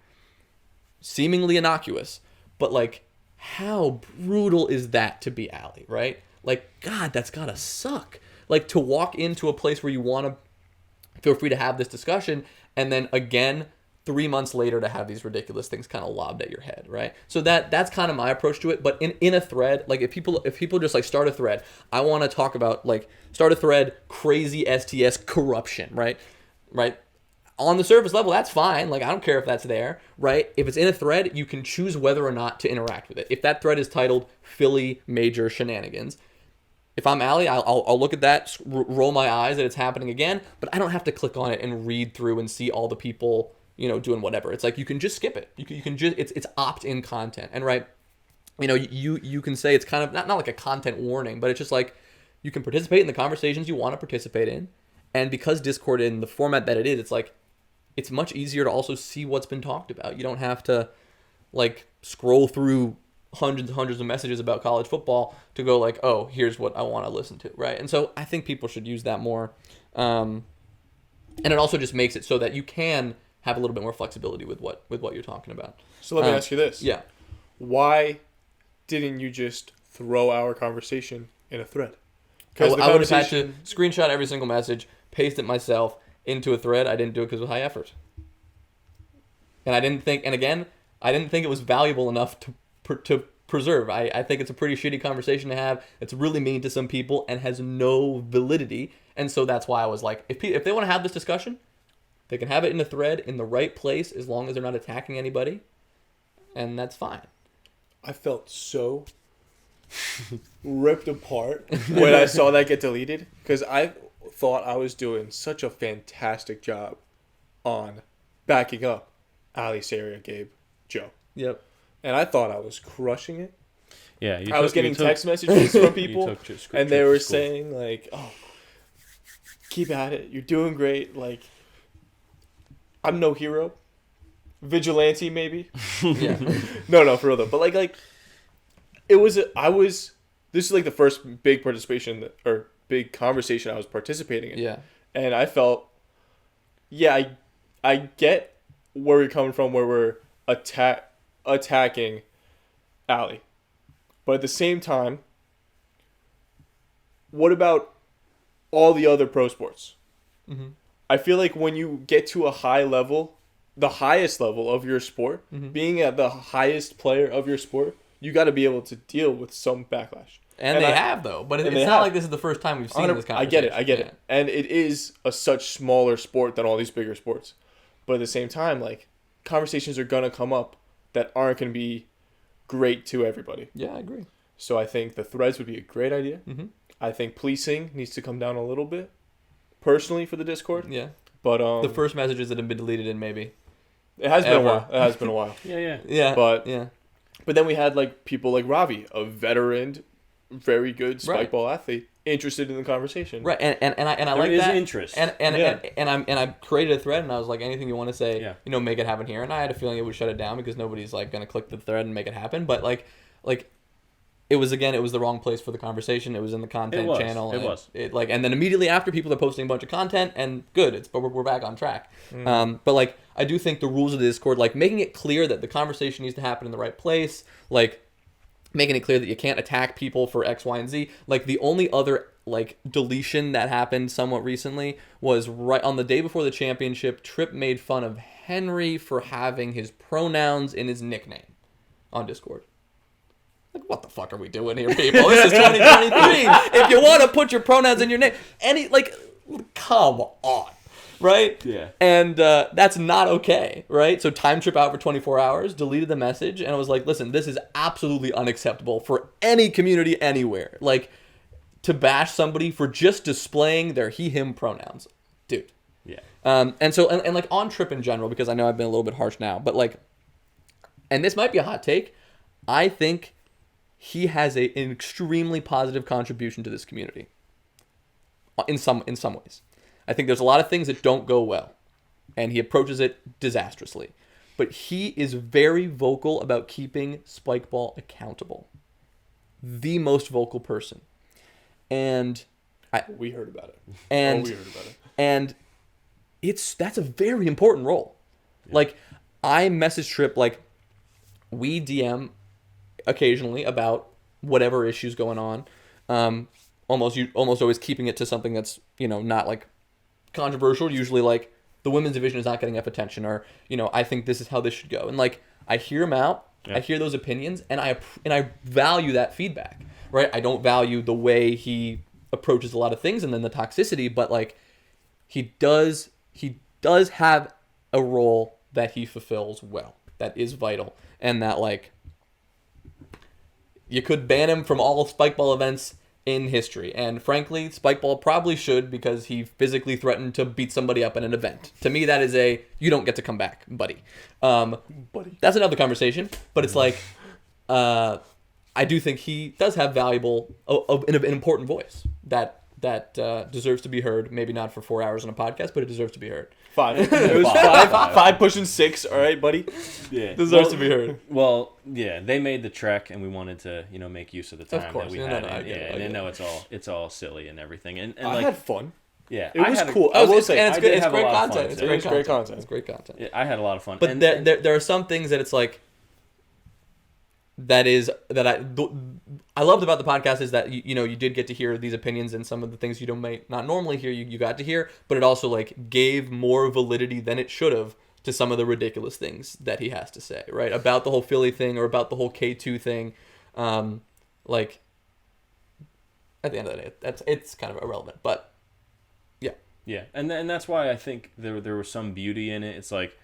Seemingly innocuous, but like, how brutal is that to be Allie, right? Like, God, that's gotta suck. Like, to walk into a place where you want to feel free to have this discussion, and then again, 3 months later to have these ridiculous things kind of lobbed at your head, right? So that's kind of my approach to it. But in a thread, like if people just like start a thread, I want to talk about like start a thread, crazy STS corruption, right? On the surface level, that's fine. Like I don't care if that's there, right? If it's in a thread, you can choose whether or not to interact with it. If that thread is titled Philly Major Shenanigans, if I'm Allie, I'll look at that, roll my eyes that it's happening again, but I don't have to click on it and read through and see all the people, you know, doing whatever. It's like you can just skip it. You can just it's opt-in content. And right, you know, you can say it's kind of not like a content warning, but it's just like you can participate in the conversations you want to participate in. And because Discord in the format that it is, it's like it's much easier to also see what's been talked about. You don't have to like scroll through hundreds and hundreds of messages about college football to go like, oh, here's what I want to listen to, right? And so I think people should use that more. And it also just makes it so that you can have a little bit more flexibility with what you're talking about. So let me ask you this. Yeah. Why didn't you just throw our conversation in a thread? I would have had to screenshot every single message, paste it myself into a thread. I didn't do it because it was high effort. And I didn't think it was valuable enough to preserve. I think it's a pretty shitty conversation to have. It's really mean to some people and has no validity. And so that's why I was like, if they want to have this discussion, they can have it in a thread in the right place as long as they're not attacking anybody. And that's fine. I felt so ripped apart when I saw that get deleted because I thought I was doing such a fantastic job on backing up Ali, Sarah, Gabe, Joe. Yep. And I thought I was crushing it. Yeah, I was getting text messages from people, and they were saying like, "Oh, keep at it. You're doing great. Like, I'm no hero, vigilante maybe." Yeah. No, for real though. But like, it was. This is like the first big participation or big conversation I was participating in. Yeah. And I felt, yeah, I get where you're coming from, where we're attacking Ali. But at the same time, what about all the other pro sports? Mm-hmm. I feel like when you get to a high level, the highest level of your sport, mm-hmm. being at the highest player of your sport, you got to be able to deal with some backlash. And they have, though. But it's not like this is the first time we've seen this conversation. I get it. And it is a such smaller sport than all these bigger sports. But at the same time, like, conversations are going to come up that aren't going to be great to everybody. Yeah, I agree. So I think the threads would be a great idea. Mm-hmm. I think policing needs to come down a little bit, personally, for the Discord. Yeah. But the first messages that have been deleted in maybe. It has been a while. It has been a while. Yeah. But yeah. But then we had like people like Ravi, a veteran, very good spike ball athlete, interested in the conversation. Right, and I there like is that. interest. And I created a thread and I was like, anything you want to say, you know, make it happen here. And I had a feeling it would shut it down because nobody's like gonna click the thread and make it happen. But like it was the wrong place for the conversation. It was in the content channel. And then immediately after, people are posting a bunch of content and good. But we're back on track. But like I do think the rules of the Discord, like making it clear that the conversation needs to happen in the right place, like making it clear that you can't attack people for X, Y, and Z. Like the only other like deletion that happened somewhat recently was right on the day before the championship. Tripp made fun of Henry for having his pronouns in his nickname on Discord. Like, what the fuck are we doing here, people? This is 2023. If you want to put your pronouns in your name, come on, right? Yeah. And that's not okay, right? So time trip out for 24 hours, deleted the message, and I was like, listen, this is absolutely unacceptable for any community anywhere. Like, to bash somebody for just displaying their he, him pronouns. Dude. Yeah. And like on Trip in general, because I know I've been a little bit harsh now, but like, and this might be a hot take, I think he has an extremely positive contribution to this community. In some ways. I think there's a lot of things that don't go well, and he approaches it disastrously. But he is very vocal about keeping Spikeball accountable. The most vocal person. And we heard about it. And that's a very important role. Yeah. Like, I message Trip, like, we DM occasionally about whatever issues going on. Almost always keeping it to something that's, not like controversial. Usually like the women's division is not getting enough attention, or, I think this is how this should go. And like, I hear him out, I hear those opinions, and I value that feedback, right? I don't value the way he approaches a lot of things and then the toxicity, but like, he does have a role that he fulfills well, that is vital, and that like, you could ban him from all Spikeball events in history. And frankly, Spikeball probably should, because he physically threatened to beat somebody up in an event. To me, that is you don't get to come back, buddy. That's another conversation. But it's like, I do think he does have an important voice that deserves to be heard. Maybe not for 4 hours on a podcast, but it deserves to be heard. 5. It was 5 pushing 6. All right, buddy. Yeah, deserves to be heard. Well, yeah, they made the trek, and we wanted to, make use of the time of course. that we had. And I know it's all silly and everything. And I had fun. Yeah, it was cool. I will say, it's great content. It's great content. It's great content. Yeah, I had a lot of fun. But there are some things that it's like, I loved about the podcast is that you did get to hear these opinions and some of the things you might not normally hear, you got to hear, but it also like gave more validity than it should have to some of the ridiculous things that he has to say, right? About the whole Philly thing, or about the whole K2 thing. Like, at the end of the day, it's kind of irrelevant, but yeah. Yeah, and that's why I think there was some beauty in it. It's like,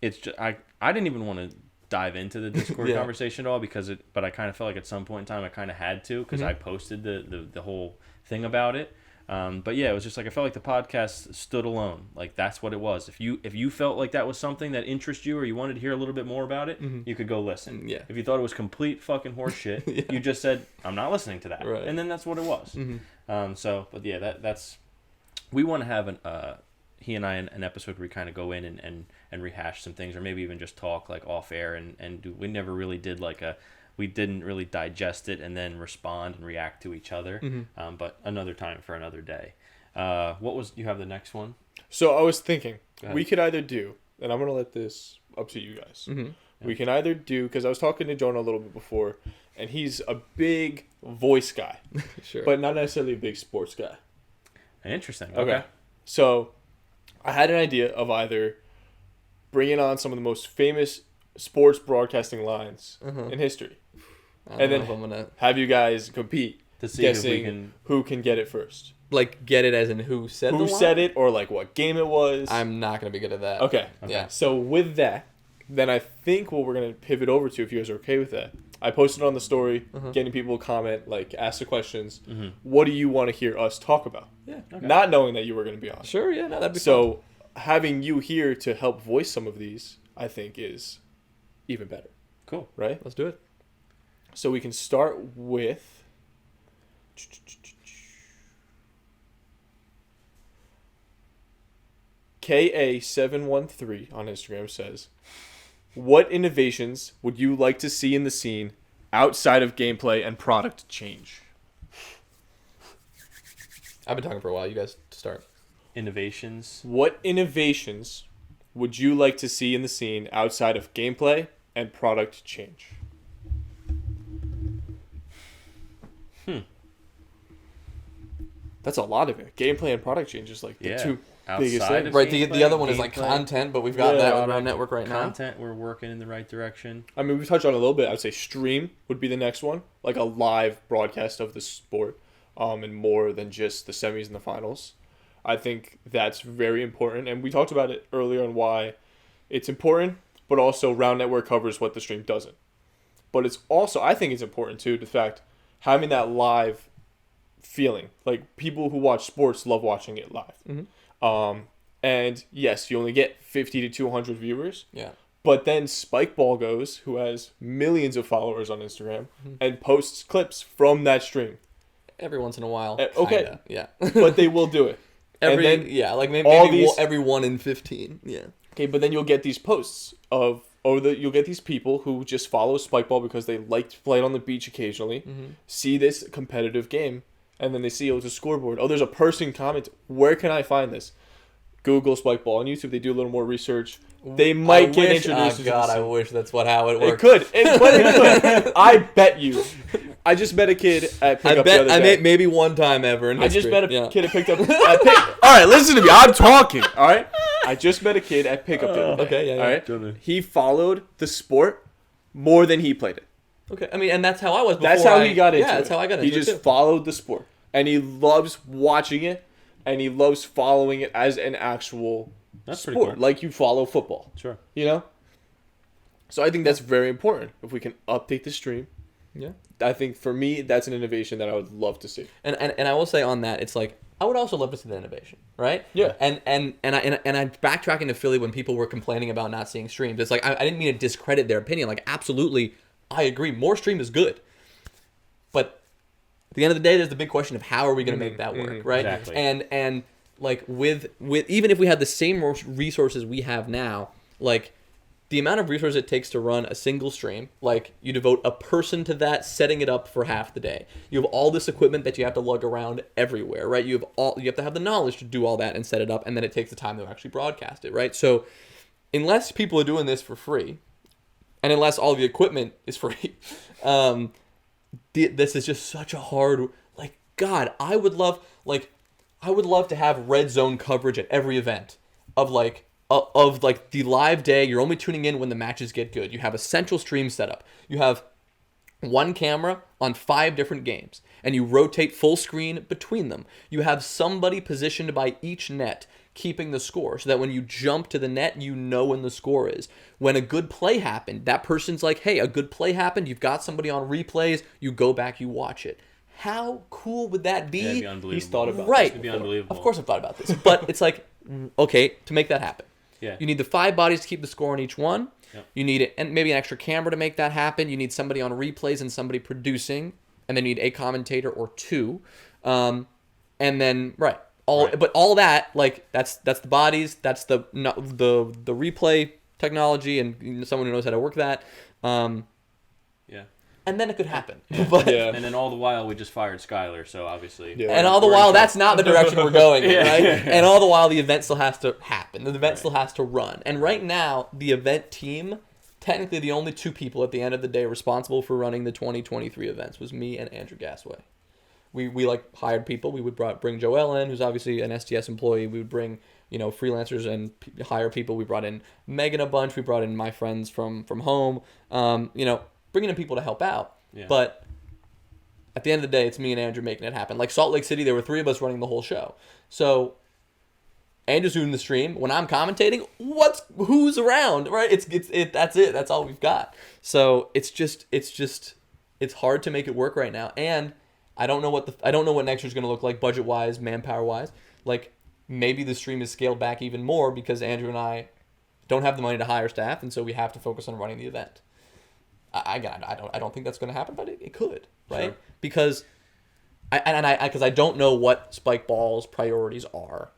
it's just, I didn't even want to dive into the Discord conversation at all, but I kind of felt like at some point in time I kind of had to, because I posted the whole thing about it. But yeah, it was just like, I felt like the podcast stood alone. Like, that's what it was. If you felt like that was something that interests you, or you wanted to hear a little bit more about it, you could go listen. Yeah. If you thought it was complete fucking horseshit, you just said, I'm not listening to that. Right. And then that's what it was. But yeah, that's we want to have he and I an episode where we kind of go in and rehash some things, or maybe even just talk like off air, and we never really did we didn't really digest it and then respond and react to each other. But another time for another day. You have the next one? So I was thinking, we could either do, and I'm going to let this up to you guys. We can either do, because I was talking to Jonah a little bit before, and he's a big voice guy, sure, but not necessarily a big sports guy. Interesting. Okay. So I had an idea of either bringing on some of the most famous sports broadcasting lines in history, and then have you guys compete to see guessing who can get it first. Like, get it as in who said the line? Who said it, or like what game it was. I'm not going to be good at that. Okay. Yeah. So with that, then I think what we're going to pivot over to, if you guys are okay with that, I posted on the story, getting people to comment, like, ask the questions. What do you want to hear us talk about? Yeah. Okay. Not knowing that you were going to be on. Sure, yeah. No, that'd be fun. Having you here to help voice some of these, I think, is even better. Cool. Right? Let's do it. So we can start with... KA713 on Instagram says, what innovations would you like to see in the scene outside of gameplay and product change? I've been talking for a while. You guys start. Innovations. What innovations would you like to see in the scene outside of gameplay and product change? That's a lot of it. Gameplay and product changes, like the two biggest Outside things. of Right. The gameplay, other one is like gameplay, content, but we've got Yeah, that product, around network right now. Content, we're working in the right direction. I mean, we touched on it a little bit. I would say stream would be the next one, like a live broadcast of the sport, and more than just the semis and the finals. I think that's very important, and we talked about it earlier on why it's important, but also Round Network covers what the stream doesn't. But it's also, I think it's important too, the fact having that live feeling. Like, people who watch sports love watching it live. Mm-hmm. And yes, you only get 50 to 200 viewers. Yeah. But then Spikeball goes, who has millions of followers on Instagram, and posts clips from that stream. Every once in a while. Okay. Kinda, yeah. But they will do it. Every and then like all maybe these- every 1 in 15. Yeah. Okay, but then you'll get these posts you'll get these people who just follow Spikeball because they like to play it on the beach occasionally, see this competitive game, and then they see, it's a scoreboard. Oh, there's a person comment. Where can I find this? Google Spikeball on YouTube. They do a little more research. They might get introduced. Oh God, I wish that's how it It worked. could. It could. I bet you. I just met a kid at pickup the other day. Maybe one time ever in I just history. met a Yeah. kid at pickup. All right, listen to me. I'm talking. All right. I just met a kid at pickup the other day. Okay, yeah. All right. Jonah. He followed the sport more than he played it. Okay, I mean, and that's how I was before. That's how he got into it. Yeah, that's how I got into He it. just too. followed the sport, and he loves watching it, and he loves following it as an actual That's sport, pretty cool. like you follow football. Sure. You know. So I think that's very important. If we can update the stream, Yeah. I think for me that's an innovation that I would love to see. And I will say on that, it's like I would also love to see the innovation, right? Yeah. And I backtracking to Philly when people were complaining about not seeing streams. It's like I didn't mean to discredit their opinion. Like, absolutely, I agree. More stream is good, but at the end of the day, there's the big question of how are we going to make that work, right? Exactly. And like with even if we had the same resources we have now, like, the amount of resources it takes to run a single stream, like, you devote a person to that, setting it up for half the day. You have all this equipment that you have to lug around everywhere, right? You have to have the knowledge to do all that and set it up, and then it takes the time to actually broadcast it, right? So unless people are doing this for free, and unless all the equipment is free, this is just such a hard, like, God, I would love to have red zone coverage at every event of the live day. You're only tuning in when the matches get good. You have a central stream setup. You have one camera on 5 different games, and you rotate full screen between them. You have somebody positioned by each net keeping the score, so that when you jump to the net, you know when the score is. When a good play happened, that person's like, hey, a good play happened. You've got somebody on replays. You go back, you watch it. How cool would that be? Yeah, it'd be unbelievable. He's thought about Right. It'd be unbelievable. Of course I've thought about this. But it's like, okay, to make that happen. Yeah. You need the 5 bodies to keep the score on each one. Yep. You need and maybe an extra camera to make that happen. You need somebody on replays and somebody producing. And then you need a commentator or 2. And then, right. But all that, like, that's the bodies, that's the replay technology and someone who knows how to work that. Yeah. And then it could happen. But Yeah. And then all the while we just fired Skylar, so obviously. Yeah. And all the We're while, in that's not the direction we're going in, right? Yeah. And all the while, the event still has to happen. The event still has to run. And right now, the event team, technically the only 2 people at the end of the day responsible for running the 2023 events was me and Andrew Gasway. We hired people. We would bring Joel in, who's obviously an STS employee. We would bring, freelancers and hire people. We brought in Megan a bunch. We brought in my friends from home. Bringing in people to help out. Yeah. But at the end of the day, it's me and Andrew making it happen. Like Salt Lake City, there were 3 of us running the whole show. So Andrew's doing the stream. When I'm commentating, who's around, right? That's it. That's all we've got. So it's hard to make it work right now. And I don't know what next year's going to look like budget wise, manpower wise. Like, maybe the stream is scaled back even more because Andrew and I don't have the money to hire staff, and so we have to focus on running the event. I don't think that's going to happen, but it could, right? Sure. Because I don't know what Spikeball's priorities are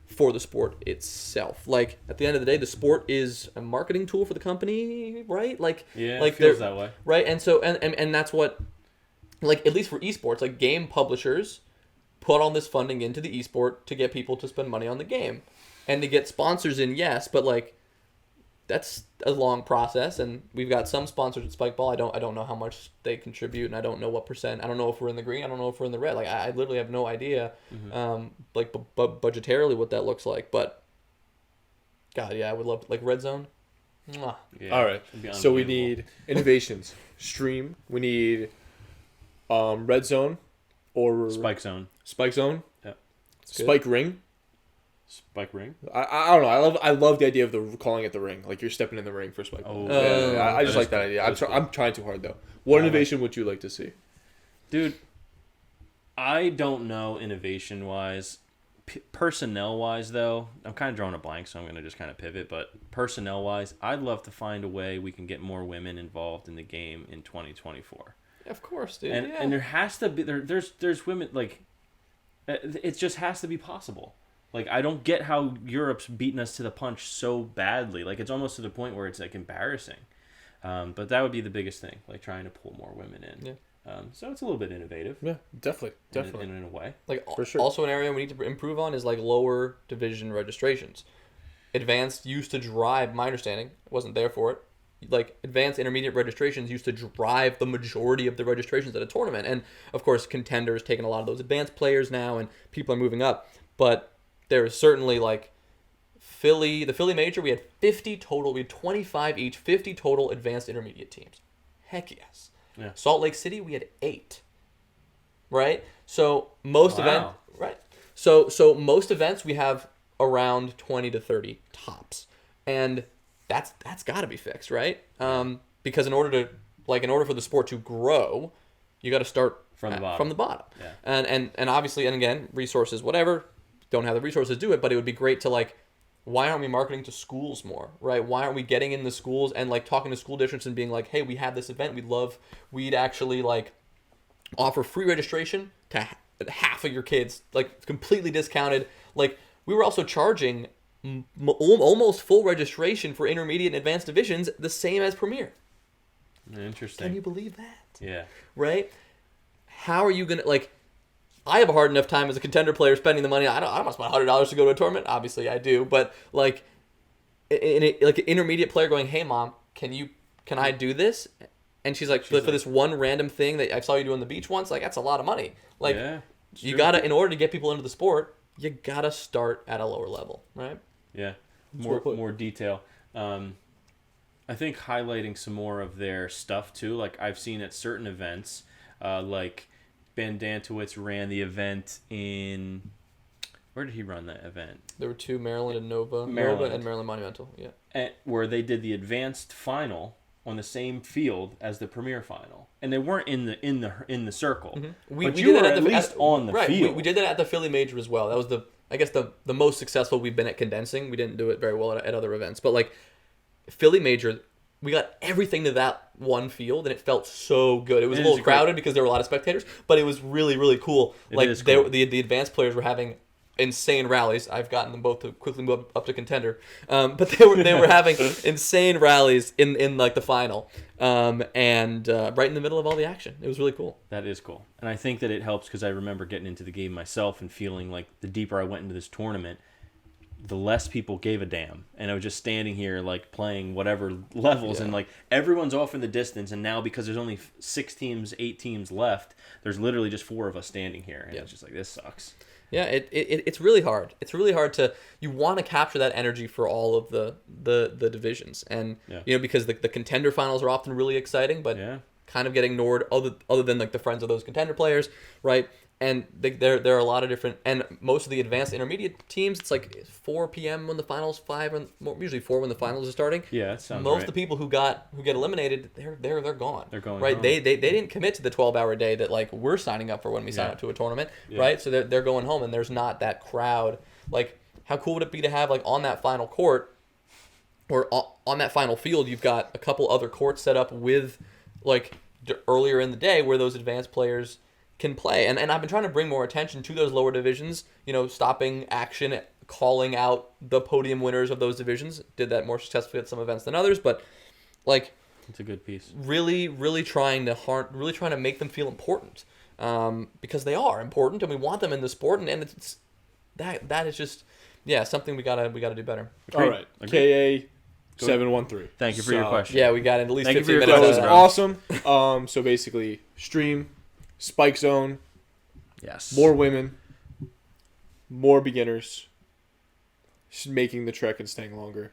for the sport itself. Like, at the end of the day, the sport is a marketing tool for the company, right? Like, Yeah, like it feels they're- that way. right? And so and that's what, like, at least for esports, like, game publishers put all this funding into the esport to get people to spend money on the game and to get sponsors in, yes, but like, that's a long process, and we've got some sponsors at Spike Ball. I don't know how much they contribute, and I don't know what percent. I don't know if we're in the green. I don't know if we're in the red. Like I literally have no idea, like budgetarily what that looks like. But God, yeah, I would love like Red Zone. Mwah. Yeah, All right. it'd be So we unbelievable. need innovations. Stream. We need Red Zone or Spike Zone. Spike Zone. Yeah. Spike Ring. Spike Ring. I don't know. I love the idea of the calling it the ring. Like you're stepping in the ring for Spike. Oh, Yeah, I just that like is that cool. idea. That is cool. I'm trying too hard though. What innovation would you like to see? Dude, I don't know innovation wise. Personnel wise, though, I'm kind of drawing a blank, so I'm going to just kind of pivot. But personnel wise, I'd love to find a way we can get more women involved in the game in 2024. Of course, dude. And there has to be there's women, like, it just has to be possible. Like, I don't get how Europe's beaten us to the punch so badly. Like, it's almost to the point where it's like embarrassing. But that would be the biggest thing, like trying to pull more women in. Yeah. So it's a little bit innovative. Yeah, definitely. In a way. Like For sure. Also an area we need to improve on is like lower division registrations. Advanced used to drive, my understanding, wasn't there for it. Like advanced intermediate registrations used to drive the majority of the registrations at a tournament. And of course Contender is taking a lot of those advanced players now and people are moving up. But there is certainly like the Philly Major, we had 50 total, we had 25 each, 50 total advanced intermediate teams. Heck yes. Yeah. Salt Lake City, we had 8. Right? So most Wow. So most events we have around 20 to 30 tops. And that's got to be fixed, right? Because in order for the sport to grow, you got to start From the bottom. From the bottom. Yeah. And obviously, and again, resources, whatever, don't have the resources to do it, but it would be great to like, why aren't we marketing to schools more, right? Why aren't we getting in the schools and like talking to school districts and being like, hey, we have this event, we'd actually like offer free registration to half of your kids, like completely discounted. Like we were also charging almost full registration for intermediate and advanced divisions, the same as Premier. Interesting. Can you believe that? Yeah. Right? How are you gonna like? I have a hard enough time as a Contender player spending the money. I don't spend $100 to go to a tournament. Obviously, I do, but like, like an intermediate player going, "Hey, mom, can I do this?" And she's like, for this one random thing that I saw you do on the beach once, like that's a lot of money. Like, Yeah, you gotta, in order to get people into the sport, you gotta start at a lower level, right? Yeah. well put. More detail. I think highlighting some more of their stuff too. Like I've seen at certain events, like Ben Dantowitz ran the event in. Where did he run that event? There were 2, Maryland and Nova. Maryland. Nova and Maryland Monumental. Yeah. Where they did the advanced final on the same field as the premier final, and they weren't in the circle. We But did you that were at at the least on the right, field. We did that at the Philly Major as well. That was the most successful we've been at condensing. We didn't do it very well at other events, but like Philly Major, we got everything to that one field, and it felt so good. It was a little crowded because there were a lot of spectators, but it was really, really cool. Like is cool. The advanced players were having insane rallies. I've gotten them both to quickly move up to Contender, but they were having insane rallies in like the final, and right in the middle of all the action. It was really cool. That is cool. And I think that it helps because I remember getting into the game myself and feeling like the deeper I went into this tournament, the less people gave a damn. And I was just standing here like playing whatever levels and like everyone's off in the distance. And now because there's only 6 teams, 8 teams left, there's literally just 4 of us standing here. And it's just like, this sucks. Yeah, it's really hard. It's really hard you want to capture that energy for all of the divisions. And, because the Contender finals are often really exciting, but kind of getting ignored other than like the friends of those Contender players, right? And there are a lot of different, and most of the advanced intermediate teams, it's like 4 p.m. when the finals, 5 and usually 4 when the finals are starting. Yeah, that sounds most right. of the people who get eliminated, they're gone. They're going right. home. They didn't commit to the 12-hour day that like we're signing up for when we sign up to a tournament, right? So they're going home, and there's not that crowd. Like, how cool would it be to have like on that final court, or on that final field, you've got a couple other courts set up with like earlier in the day where those advanced players can play. And I've been trying to bring more attention to those lower divisions, stopping action, calling out the podium winners of those divisions. Did that more successfully at some events than others, but like it's a good piece. Really trying to make them feel important, because they are important and we want them in the sport, and that is just something we gotta do better. All right, KA, 713. Thank you for your question. Yeah, we got at least Thank you 15 for your minutes. That out was of that. awesome. So basically, stream, Spike Zone, Yes. more women, more beginners, just making the trek and staying longer,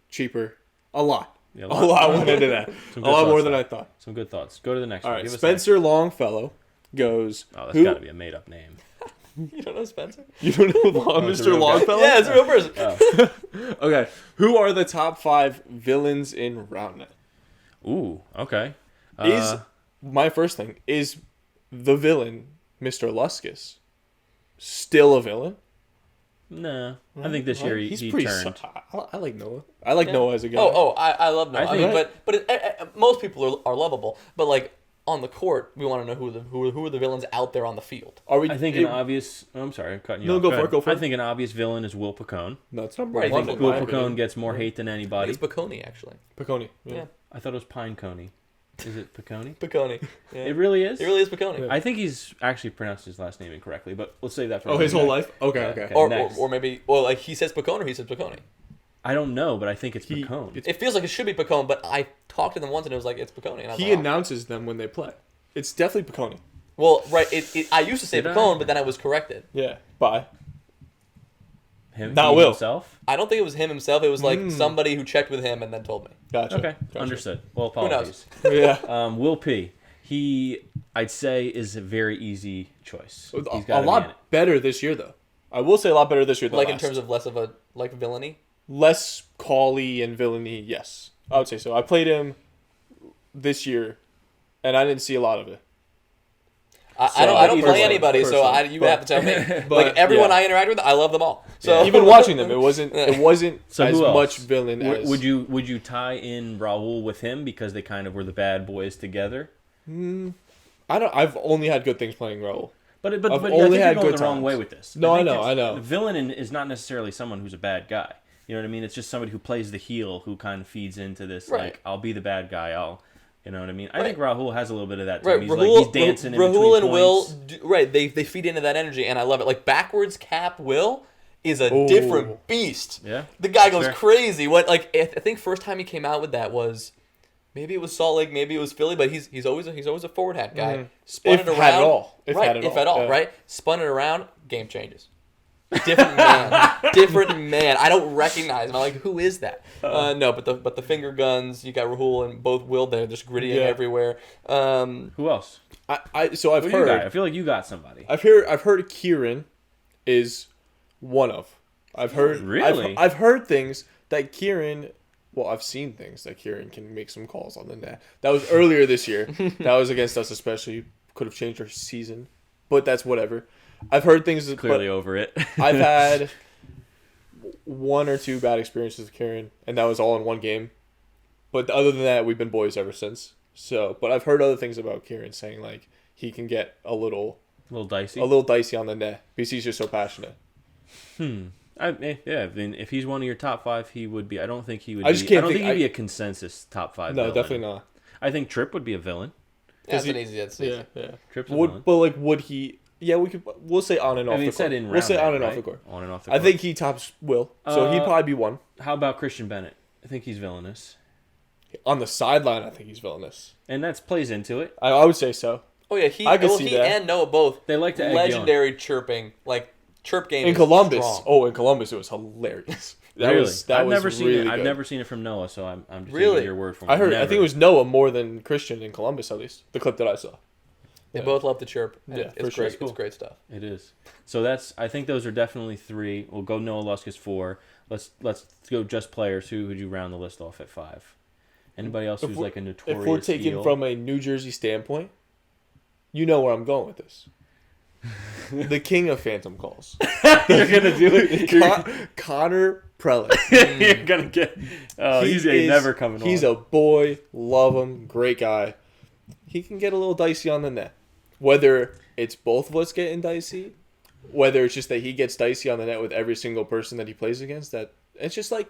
cheaper, a lot. Yeah, A lot went into that. Some A good lot more thoughts than there. I thought. Some good thoughts. Go to the next All one. right, Give us Spencer Longfellow goes. that. Oh, that's who? got to be a made-up name. You don't know Spencer? You don't know it's a Mr. real guy. Longfellow? Yeah, it's a real person. Oh. Okay, who are the top 5 villains in RoundNet? Ooh, okay. Is my first thing is the villain Mr. Luskus still a villain? Nah. I think this year he pretty. turned. I like Noah. I like Noah as a guy. I love Noah. I I mean, think- but most people are lovable. But like on the court, we want to know who are the villains out there on the field. Are we? I think an obvious. Oh, I'm sorry, I'm cutting you No, off. go for ahead. it, go for I it. think an obvious villain is Will Pacone. No, it's number Right, one. I think in Will my Pacone opinion. gets more hate than anybody. It's Pacone actually. Pacone. Yeah, I thought it was Pine Coney. Is it Pacone? Pacone. Yeah. It really is. It really is Pacone. I think he's actually pronounced his last name incorrectly, but let's save that for. Oh, another his whole day. life. Okay, Yeah, okay. okay. Or Next. maybe like he says Pacone or he says Pacone. I don't know, but I think it's He- Pacone. it's- It feels like it should be Pacone, but I talked to them once and it was like it's Pacone. And I was He like, oh. announces them when they play. It's definitely Pacone. Well, right. I used to say Did I? Pacone, but then I was corrected. Yeah. Bye. Him, Not he Will. himself. I don't think it was him himself. It was like somebody who checked with him and then told me. Gotcha. Okay, Gotcha. understood. Well, knows? apologies. Yeah. Will P. He, I'd say, is a very easy choice. He's A got lot better this year, though. I will say a lot better this year than Like last. in terms of less of a like villainy. less call-y and villainy. Yes, I would say so. I played him this year, and I didn't see a lot of it. I don't play personally- anybody, so personally, you would have to tell me. but, Like everyone yeah. I interact with, I love them all. So Even watching them, it wasn't So as who else? much villain as. Would you tie in Raul with him because they kind of were the bad boys together? I don't. I've only had good things playing Raul. But I've I think only you're had going good the wrong times. way with this. No, I think know, it's- I know. The villain is not necessarily someone who's a bad guy. You know what I mean? It's just somebody who plays the heel who kind of feeds into this Right. like I'll be the bad guy. You know what I mean? I Right. think Rahul has a little bit of that. To right, him. He's Rahul, like he's dancing in Rahul between and Will, points. they feed into that energy, and I love it. Like backwards cap Will is a Ooh. different beast. Yeah, The guy goes fair. crazy. What like I think first time he came out with that was maybe it was Salt Lake, maybe it was Philly, but he's always a forward hat guy. Spun If it had around, it all. If right? had it if all, at all, yeah. right? Spun it around, game changes. Different man, different man. I don't recognize him. I'm like, who is that? No, but the finger guns. You got Rahul and both Will there, just grittying Yeah. everywhere. Who else? So I've Who do you got? I heard. feel like you got somebody. I've heard Kieran is one of. I've heard. Really? I've heard things that Kieran. Well, I've seen things that Kieran can make some calls on the net. That was earlier this year. That was against us, especially. Could have changed our season, but that's whatever. I've heard things. Clearly but over it. I've had one or two bad experiences with Kieran, and that was all in one game. But other than that, we've been boys ever since. So, but I've heard other things about Kieran saying like he can get a little dicey. dicey on the net because he's just so passionate. I mean, if he's one of your top 5, he would be. I don't think he would. I just be, can't I don't think- think he'd be a consensus top 5. No, villain. definitely not. I think Tripp would be a villain. That's he- an easy. That's easy. Yeah. Tripp's a villain. But like, would he? Yeah, we'll say on and off I mean, the it said court. in We'll say round on and right? off the court. On and off the I court. think he tops Will, so he'd probably be one. How about Christian Bennett? I think he's villainous, On the sideline, I think he's villainous. and that plays into it. I would say so. Oh yeah, I could see he that. and Noah both. They like to egg you on. legendary chirping, like chirp game In is Columbus, strong. in Columbus, it was hilarious. That Really? was that I've was never seen really it. I've good. never seen it from Noah, so I'm just Really? taking your word for it. I heard. I Never. think it was Noah more than Christian in Columbus, at least the clip that I saw. They Yeah. both love to chirp. And Yeah, for it's sure. great. It's great stuff. It is. So I think those are definitely 3. We'll go Noah Luskus 4. Let's go just players. Who would you round the list off at 5? Anybody else who's like a notorious If we're taking heel? from a New Jersey standpoint, you know where I'm going with this. The king of phantom calls, You're gonna do it. Connor Prellick. You're gonna get. Oh, he's never coming. He's on. a boy. Love him. Great guy. He can get a little dicey on the net. Whether it's both of us getting dicey, whether it's just that he gets dicey on the net with every single person that he plays against, that it's just like,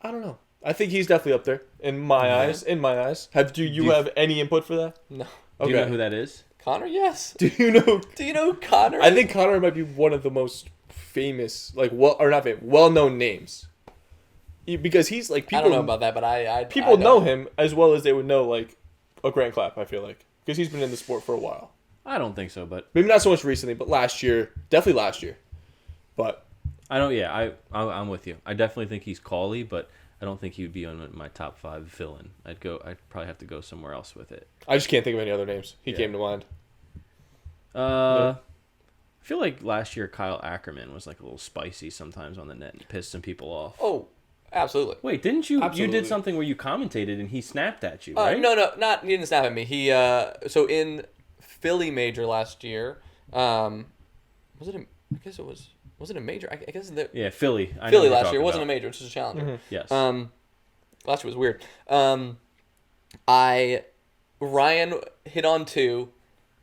I don't know. I think he's definitely up there in my eyes. In my eyes, do you have any input for that? No, Do you know who that is? Connor. Yes. Do you know? Do you know who Connor? I think Connor might be one of the most famous, well-known names. because he's like people. I don't know about that, but I people I know don't. him as well as they would know like a Grant Clapp. I feel like because he's been in the sport for a while. I don't think so, but Maybe not so much recently, but definitely last year. But I don't. Yeah, I'm with you. I definitely think he's Cauley, but I don't think he would be on my top 5 villain. I'd probably have to go somewhere else with it. I just can't think of any other names. He came to mind. I feel like last year Kyle Ackerman was like a little spicy sometimes on the net and pissed some people off. Oh, absolutely. Wait, didn't you? Absolutely. You did something where you commentated and he snapped at you, right? No, he didn't snap at me. He so in Philly major last year, was it? I guess it was. Was it a major? I guess Yeah, Philly. I know Philly what you're last year talking wasn't a about. major. It was just a challenger. Mm-hmm. Yes. Last year was weird. Ryan hit on 2,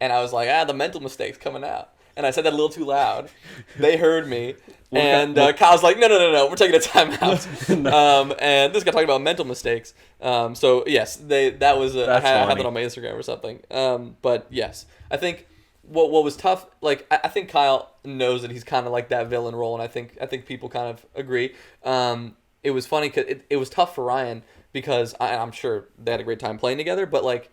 and I was like, the mental mistake's coming out. And I said that a little too loud. They heard me, and Kyle's like, no, we're taking a timeout. And this guy talking about mental mistakes. So yes, that was I had that on my Instagram or something. But yes, I think what was tough, like I think Kyle knows that he's kind of like that villain role, and I think people kind of agree. It was funny because it was tough for Ryan because I'm sure they had a great time playing together, but like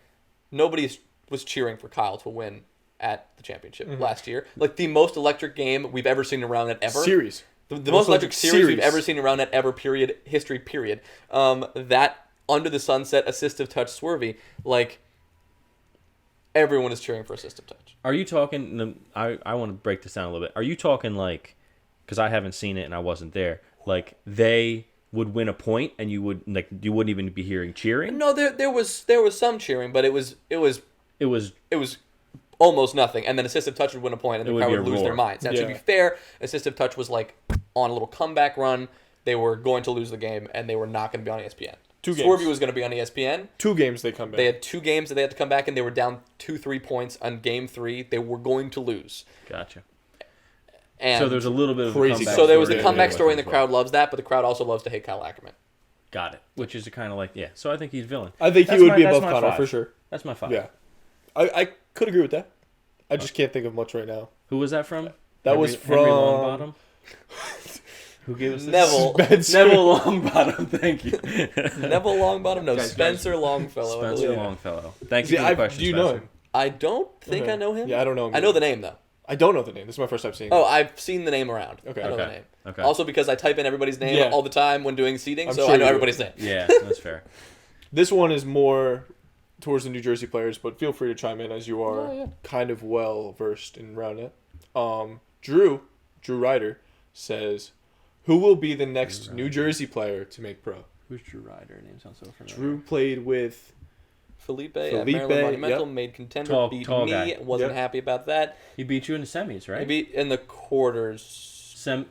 nobody was cheering for Kyle to win at the championship last year. Like the most electric game we've ever seen around at ever. Series. The most electric series we've ever seen around at ever, period, history, period. That under the sunset assistive touch swervy, like everyone is cheering for assistive touch. Are you talking, I want to break this down a little bit. Are you talking like, because I haven't seen it and I wasn't there, like they would win a point and you wouldn't even be hearing cheering? No, there was some cheering, but it was almost nothing. And then assistive touch would win a point, and the crowd would lose their minds. Now, to be fair, assistive touch was like on a little comeback run. They were going to lose the game, and they were not going to be on ESPN. 2 games. Swervy was going to be on ESPN. 2 games they come back. They had 2 games that they had to come back, and they were down 2-3 points on game 3. They were going to lose. Gotcha. And so there's a little bit of crazy. a comeback. So there was the story comeback with story, and the as well. crowd loves that, but the crowd also loves to hate Kyle Ackerman. Got it. Which is kind of like, yeah. So I think he's villain. I think he would be above Connor for sure. That's my 5. Yeah. I could agree with that. I just can't think of much right now. Who was that from? That was from Henry Longbottom. Who gave us this? Neville. Neville Longbottom. Thank you. Neville Longbottom? No, Spencer Longfellow. I Spencer believe. Longfellow. Thank you for the question. Do you know Spencer. him? I don't think Okay. I know him. Yeah, I don't know him. I know the name, though. I don't know the name. This is my first time seeing Oh, it. I've seen the name around. Okay. I know the Okay. name. Okay. Also because I type in everybody's name Yeah. all the time when doing seating, I'm so sure I know you do. everybody's name. Yeah, that's fair. This one is more towards the New Jersey players, but feel free to chime in as you are Oh, yeah. kind of well versed in Roundnet. Drew Ryder says, "Who will be the next New Jersey player to make pro?" Who's Drew Ryder? Name sounds so familiar. Drew played with Felipe at Felipe, Maryland Monumental, yep. made contender, Tall beat guy. me, wasn't Yep. happy about that. He beat you in the semis, right? He beat in the quarters.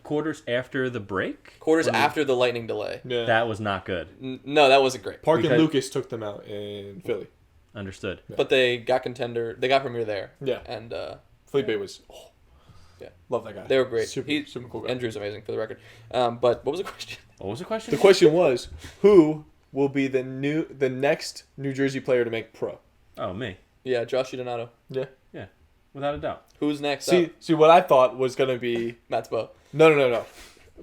Quarters after the break? Quarters after the lightning delay. yeah. That was not good. No, that wasn't great. Park and because- Lucas took them out in Philly. Understood. But they got contender. They got premier there. Yeah. And Felipe was Yeah. love that guy. they were great. Super cool guy. Andrew's amazing, for the record. But what was the question? What was the question? The question was, who will be the next New Jersey player to make pro? Oh, me. Yeah, Josh Donato. Yeah. Yeah, without a doubt. Who's next? See what I thought was gonna be Matt's Bo. no.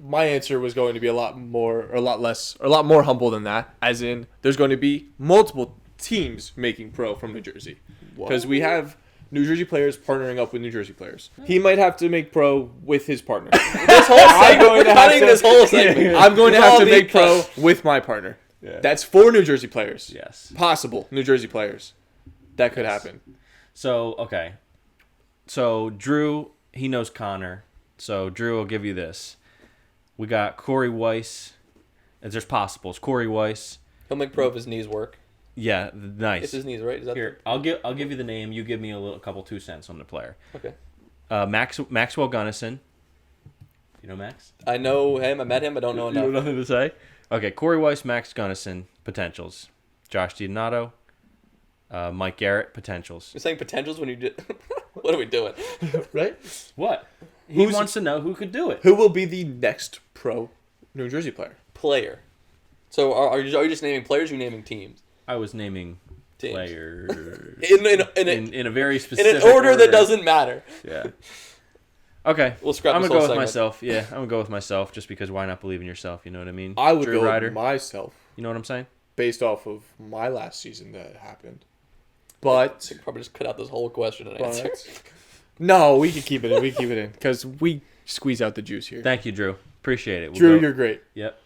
My answer was going to be a lot more humble than that. As in, there's going to be multiple teams making pro from New Jersey because we have New Jersey players partnering up with New Jersey players. He might have to make pro with his partner. This whole segment, we're cutting this whole segment. I'm going to It's have all to being make pro cut. with my partner. Yeah. That's 4 New Jersey players. Yes. Possible New Jersey players. That could happen. So, okay. So, Drew, he knows Connor. So, Drew, I'll give you this. We got Corey Weiss. There's possibles. Corey Weiss. He'll make pro if his knees work. Yeah, nice. It's his knees, right? Is that Here, I'll give you the name. You give me a couple 2 cents on the player. Okay. Maxwell Gunnison. You know Max? I know him. I met him. I don't know You have enough. nothing to say? Okay, Corey Weiss, Max Gunnison, potentials. Josh Donato, Mike Garrett, potentials. You're saying potentials when you did. What are we doing? Right? What? He Who's- wants to know who could do it. Who will be the next pro New Jersey player? Player. So are you just naming players? Or are you naming teams? I was naming Teams. players In in a very in specific an order that doesn't matter. Yeah. Okay. We'll scrap I'm this gonna go whole with segment. myself. Yeah, I'm gonna go with myself just because why not believe in yourself? You know what I mean? I would Drew go Ryder. with myself You know what I'm saying? based off of my last season that happened. But Probably just cut out this whole question and answer. no, we can keep it in. We can keep it in because we squeeze out the juice here. Thank you, Drew. Appreciate it. We'll Drew, go- you're great. Yep.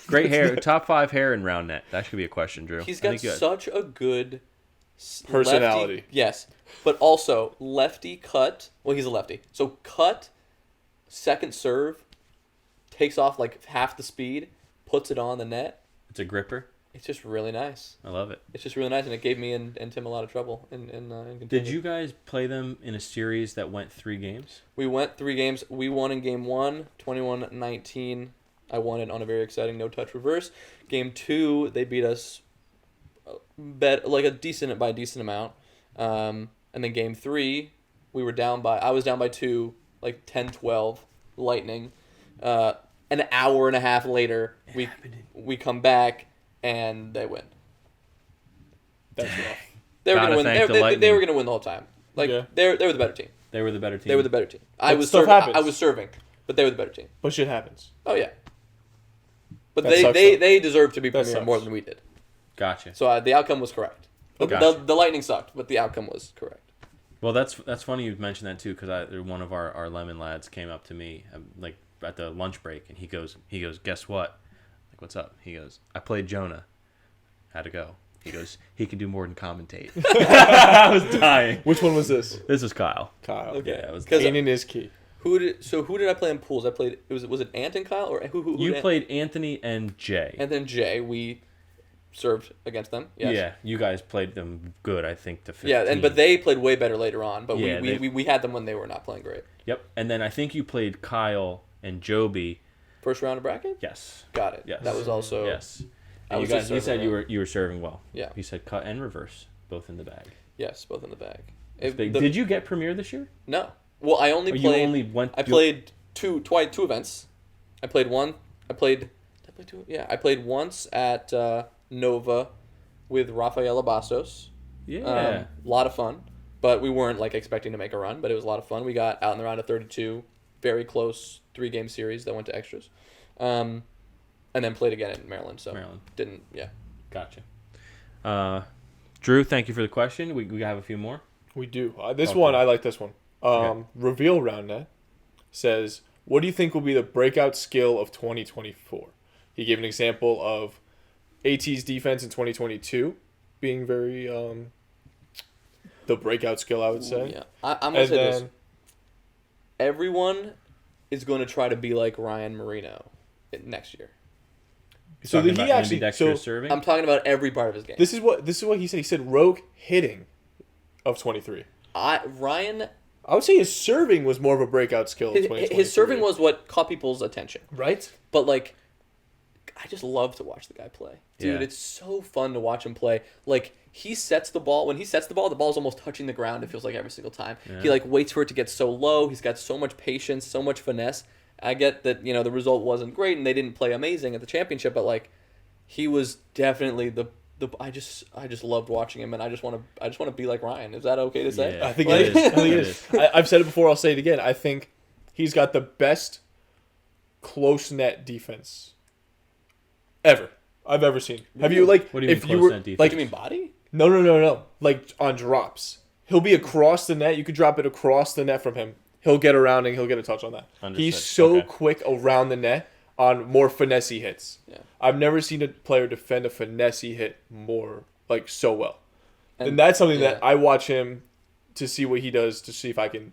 Great hair. Top 5 hair in round net. That should be a question, Drew. He's I got think you had- such a good Personality. Lefty, yes, but also lefty cut. Well, he's a lefty, so cut, second serve, takes off like half the speed, puts it on the net. It's a gripper. It's just really nice. I love it. It's just really nice, and it gave me and Tim a lot of trouble in Did contending. you guys play them in a series that went 3 games? We went 3 games. We won in game 1, 21-19. I won it on a very exciting no-touch reverse. Game 2, they beat us by a decent amount. And then game 3, I was down by 2, like 10-12, lightning. An hour and a half later, we come back and they win. That's rough. They were Gotta gonna win. thank the They Lightning. were gonna win the whole time. Like Yeah. they were the better team. They were the better team. They were the better team. I But was stuff serving. happens. I was serving, but they were the better team. But shit happens. Oh yeah. But That they sucks, they, though. they deserve to be That premier sucks. more than we did. Gotcha. So the outcome was correct. Gotcha. The Lightning sucked, but the outcome was correct. Well, that's funny you mentioned that too, because one of our Lemon lads came up to me like at the lunch break, and he goes, guess what? Like, what's up? He goes, I played Jonah. How'd it go? He goes, he can do more than commentate. I was dying. Which one was this? This is Kyle. Kyle. Okay. Yeah, it was. 'Cause Kanan is key. who did I play in pools? I played. Was it Ant and Kyle or who? You played Anthony and Jay. And then Jay. We served against them. Yes. Yeah, you guys played them good. I think to 15. Yeah, but they played way better later on. But Yeah, we had them when they were not playing great. Yep, and then I think you played Kyle and Joby. First round of bracket. Yes. Got it. Yes. That was also. Yes. I And was you guys, just you said serving, you were serving well. Yeah. You said cut and reverse, both in the bag. Yes, both in the bag. Did you get Premier this year? No. Well, I only Or played. you only went. I played two events. I played one. Did I play 2? Yeah, I played once at Nova with Rafaela Bastos. Yeah. A lot of fun, but we weren't like expecting to make a run. But it was a lot of fun. We got out in the round of 32, very close 3-game series that went to extras, and then played again in Maryland. So Maryland. didn't. Yeah. Gotcha. Drew, thank you for the question. We have a few more. We do. This Okay. one, I like this one. Okay. Reveal Round Net says, what do you think will be the breakout skill of 2024? He gave an example of AT's defense in 2022 being very the breakout skill, I would say. Yeah. I'm gonna And say this. then, Everyone is going to try to be like Ryan Marino next year. so Talking he about actually ambidextrous so serving. I'm talking about every part of his game. this is what he said. He said rogue hitting of 23. Ryan, I would say his serving was more of a breakout skill. in 2023. his serving was what caught people's attention. right. But like, I just love to watch the guy play, dude. Yeah. It's so fun to watch him play. Like he sets the ball. When he sets the ball's almost touching the ground. It feels like every single time. Yeah. He like waits for it to get so low. He's got so much patience, so much finesse. I get that the result wasn't great and they didn't play amazing at the championship, but like, he was definitely the. I just loved watching him, and I just want to be like Ryan. Is that okay to say? Yeah. I think Like- it is. I think It it is. I've said it before. I'll say it again. I think he's got the best close net defense ever I've ever seen. Have you like? What do you if mean you close were net defense? Like, like you mean body? no. Like on drops, he'll be across the net. You could drop it across the net from him. He'll get around and he'll get a touch on that. Understood. He's so Okay. quick around the net on more finessey hits. Yeah. I've never seen a player defend a finessey hit more like so well. And And- that's something yeah. that I watch him to see what he does to see if I can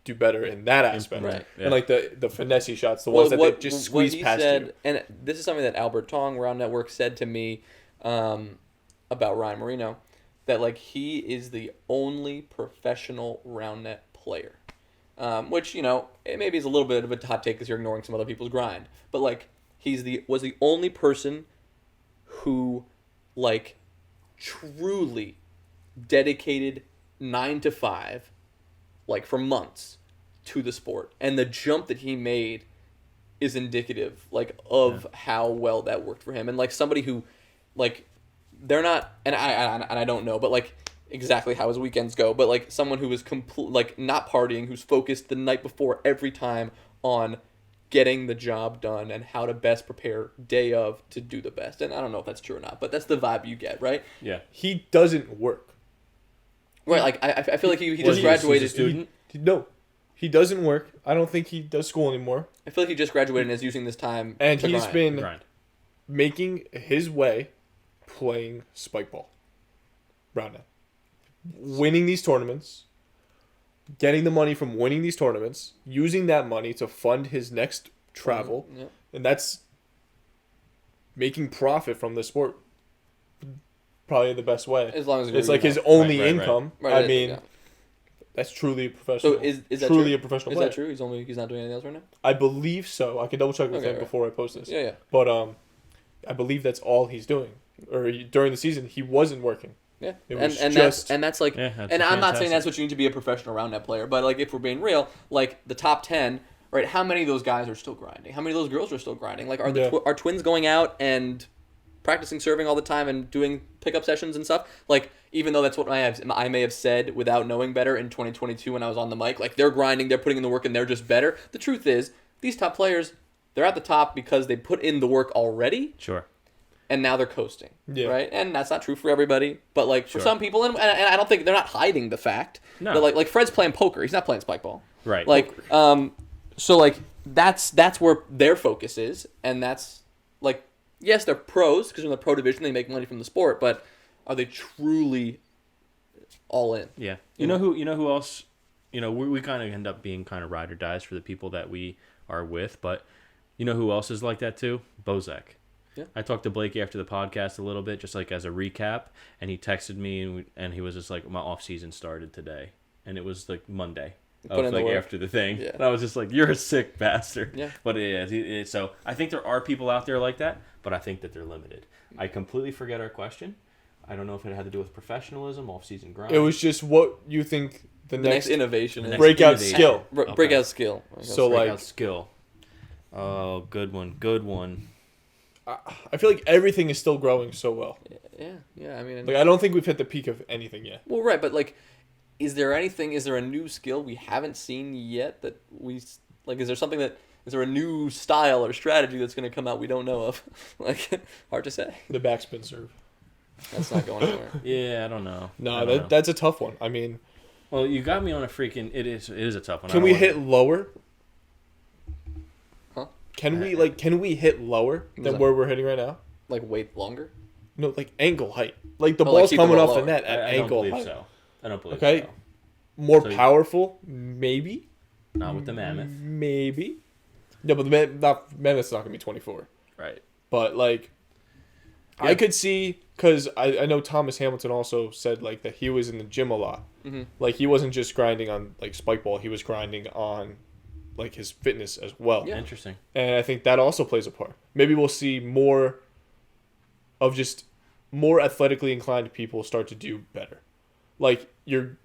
do better in that aspect. Right. Yeah. And like the finessey shots, the ones that they just squeeze he past said, you. and this is something that Albert Tong, Round Network, said to me about Ryan Marino, that like he is the only professional round net player. Which, it maybe is a little bit of a hot take because you're ignoring some other people's grind. But like was the only person who like truly dedicated 9 to 5, like for months, to the sport. And the jump that he made is indicative like of how well that worked for him. And like somebody who like they're not, and I don't know, but like exactly how his weekends go, but like someone who is like not partying, who's focused the night before every time on getting the job done and how to best prepare day of to do the best. And I don't know if that's true or not, but that's the vibe you get, right? Yeah. He doesn't work. Right, like I feel like he Well, just he's graduated. a student? No, he doesn't work. I don't think he does school anymore. I feel like he just graduated and is using this time And to he's grind. been Grind. making his way playing spike ball. Right now. Winning these tournaments, getting the money from winning these tournaments, using that money to fund his next travel, Yeah. and that's making profit from the sport. Probably the best way. As long as It's like his only Right. income. Right, I mean, yeah. that's truly a professional. So is that truly true? a professional Is player. that true? He's not doing anything else right now. I believe so. I can double check with Okay, him right. before I post this. Yeah. But I believe that's all he's doing. Or during the season, he wasn't working. Yeah, It and was and just- that's like, Yeah, that's and I'm not fantastic. saying that's what you need to be a professional round net player, but like if we're being real, like the top 10, right? How many of those guys are still grinding? How many of those girls are still grinding? Like, are the Yeah. are twins going out and practicing serving all the time and doing pickup sessions and stuff? Like, even though that's what I may have said without knowing better in 2022 when I was on the mic, like they're grinding, they're putting in the work, and they're just better. The truth is, these top players, they're at the top because they put in the work already. Sure. And now they're coasting, Yeah. right? And that's not true for everybody, but like for Sure. some people, and I don't think they're not hiding the fact. No. But like Fred's playing poker, he's not playing spike ball. Right. Like, so like that's where their focus is, and that's like, yes, they're pros because in the pro division they make money from the sport, but are they truly all in? Yeah. You know who else, we kind of end up being kind of ride or dies for the people that we are with, but you know who else is like that too? Bozak. Yeah. I talked to Blakey after the podcast a little bit, just like as a recap, and he texted me and he was just like, my off season started today, and it was like Monday. Put in the work. After the thing, Yeah. and I was just like, "You're a sick bastard." Yeah. But it is. So I think there are people out there like that, but I think that they're limited. I completely forget our question. I don't know if it had to do with professionalism, off-season grind. It was just what you think the The next next innovation is next breakout innovation. skill. Okay. breakout skill. So, breakout like- skill. Oh, good one. I feel like everything is still growing so well. yeah. I mean, Like I don't think we've hit the peak of anything yet. well, right, but like, is there a new skill we haven't seen yet that is there a new style or strategy that's going to come out we don't know of? Like, hard to say. The backspin serve. That's not going anywhere. Yeah, I don't know. No, I don't know. that's a tough one. I mean, Well, you got me on a freaking. It is a tough one. I can don't we wanna- hit lower? Huh? Can we hit lower than that? where we're hitting right now? Like, wait longer? No, like ankle height. Like the Oh, like ball's keep the coming ball off the lower. net at I don't ankle believe height. so. I don't believe Okay. so. More So you- powerful, maybe. Not with the mammoth. Maybe. No, but Mammoth's not gonna be 24. Right. But like, I Yeah. could see because I know Thomas Hamilton also said like that he was in the gym a lot. Mm-hmm. Like he wasn't just grinding on like spike ball; he was grinding on like his fitness as well. Yeah. Interesting. And I think that also plays a part. Maybe we'll see more of just more athletically inclined people start to do better. Like you're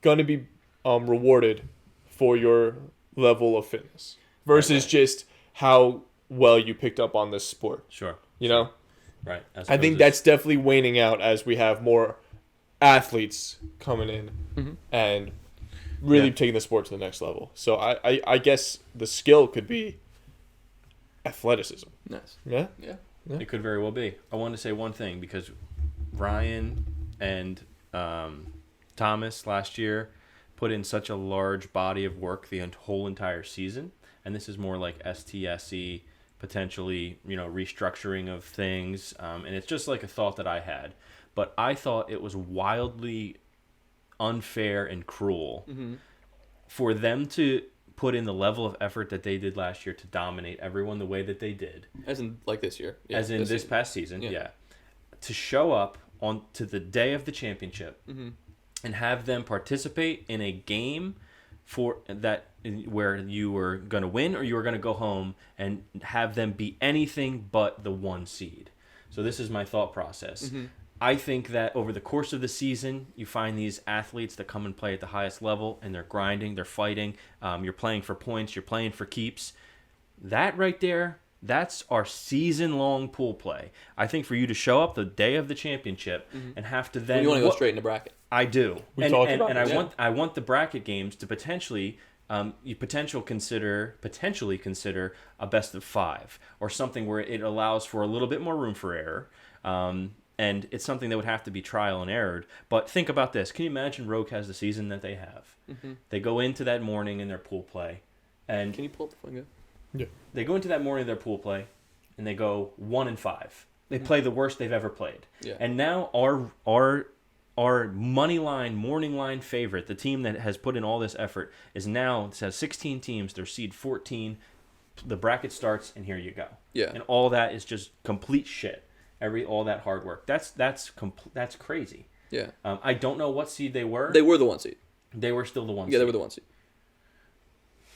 gonna be rewarded for your level of fitness versus Right. just how well you picked up on this sport. Sure. You know, Right. As I think opposed that's definitely waning out as we have more athletes coming in Mhm. and really Yeah. taking the sport to the next level. So I guess the skill could be athleticism. Nice. Yeah. Yeah. It could very well be. I wanted to say one thing because Ryan and Thomas last year put in such a large body of work the whole entire season, and this is more like STS-y, potentially, restructuring of things, and it's just like a thought that I had. But I thought it was wildly unfair and cruel for them to put in the level of effort that they did last year to dominate everyone the way that they did. As in, like, this year. Yeah, As in this season. past season, Yeah. yeah. To show up on to the day of the championship and have them participate in a game for that where you were going to win or you were going to go home, and have them be anything but the one seed. So this is my thought process. I think that over the course of the season, you find these athletes that come and play at the highest level, and they're grinding, they're fighting. You're playing for points, you're playing for keeps. That right there That's our season-long pool play. I think for you to show up the day of the championship and have to then... You want to go straight into bracket. I do. We talked about and it, I want the bracket games to potentially consider a best of 5 or something where it allows for a little bit more room for error. And it's something that would have to be trial and errored. But think about this. Can you imagine Rogue has the season that they have? Mm-hmm. They go into that morning in their pool play. And can you pull up the phone? Yeah. They go into that morning of their pool play, and they go 1-5. They play the worst they've ever played. Yeah. And now our money line, morning line favorite, the team that has put in all this effort, is now, it has 16 teams. They're seed 14. The bracket starts, and here you go. Yeah. And all that is just complete shit. All that hard work. That's crazy. Yeah. I don't know what seed they were. They were the 1 seed. They were still the 1 seed. Yeah, they were the 1 seed.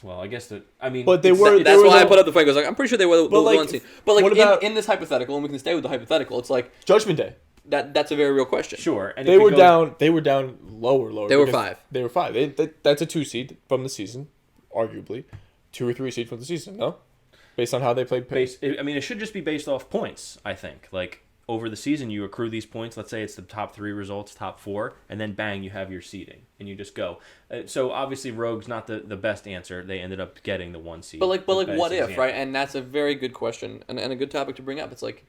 Well, I guess but that's why I put up the fight. I was like, I'm pretty sure they were the 1 seed. But like in this hypothetical, and we can stay with the hypothetical, it's like Judgment Day. That's a very real question. Sure. And They were down lower. They were 5. They were 5. That's a 2 seed from the season, arguably. 2 or 3 seed from the season, no? Based on how they played. It should just be based off points, I think. Like, over the season, you accrue these points. Let's say it's the top 3 results, top 4, and then bang, you have your seeding, and you just go. So obviously, Rogue's not the best answer. They ended up getting the 1 seed. But like, what if, right? And that's a very good question and a good topic to bring up. It's like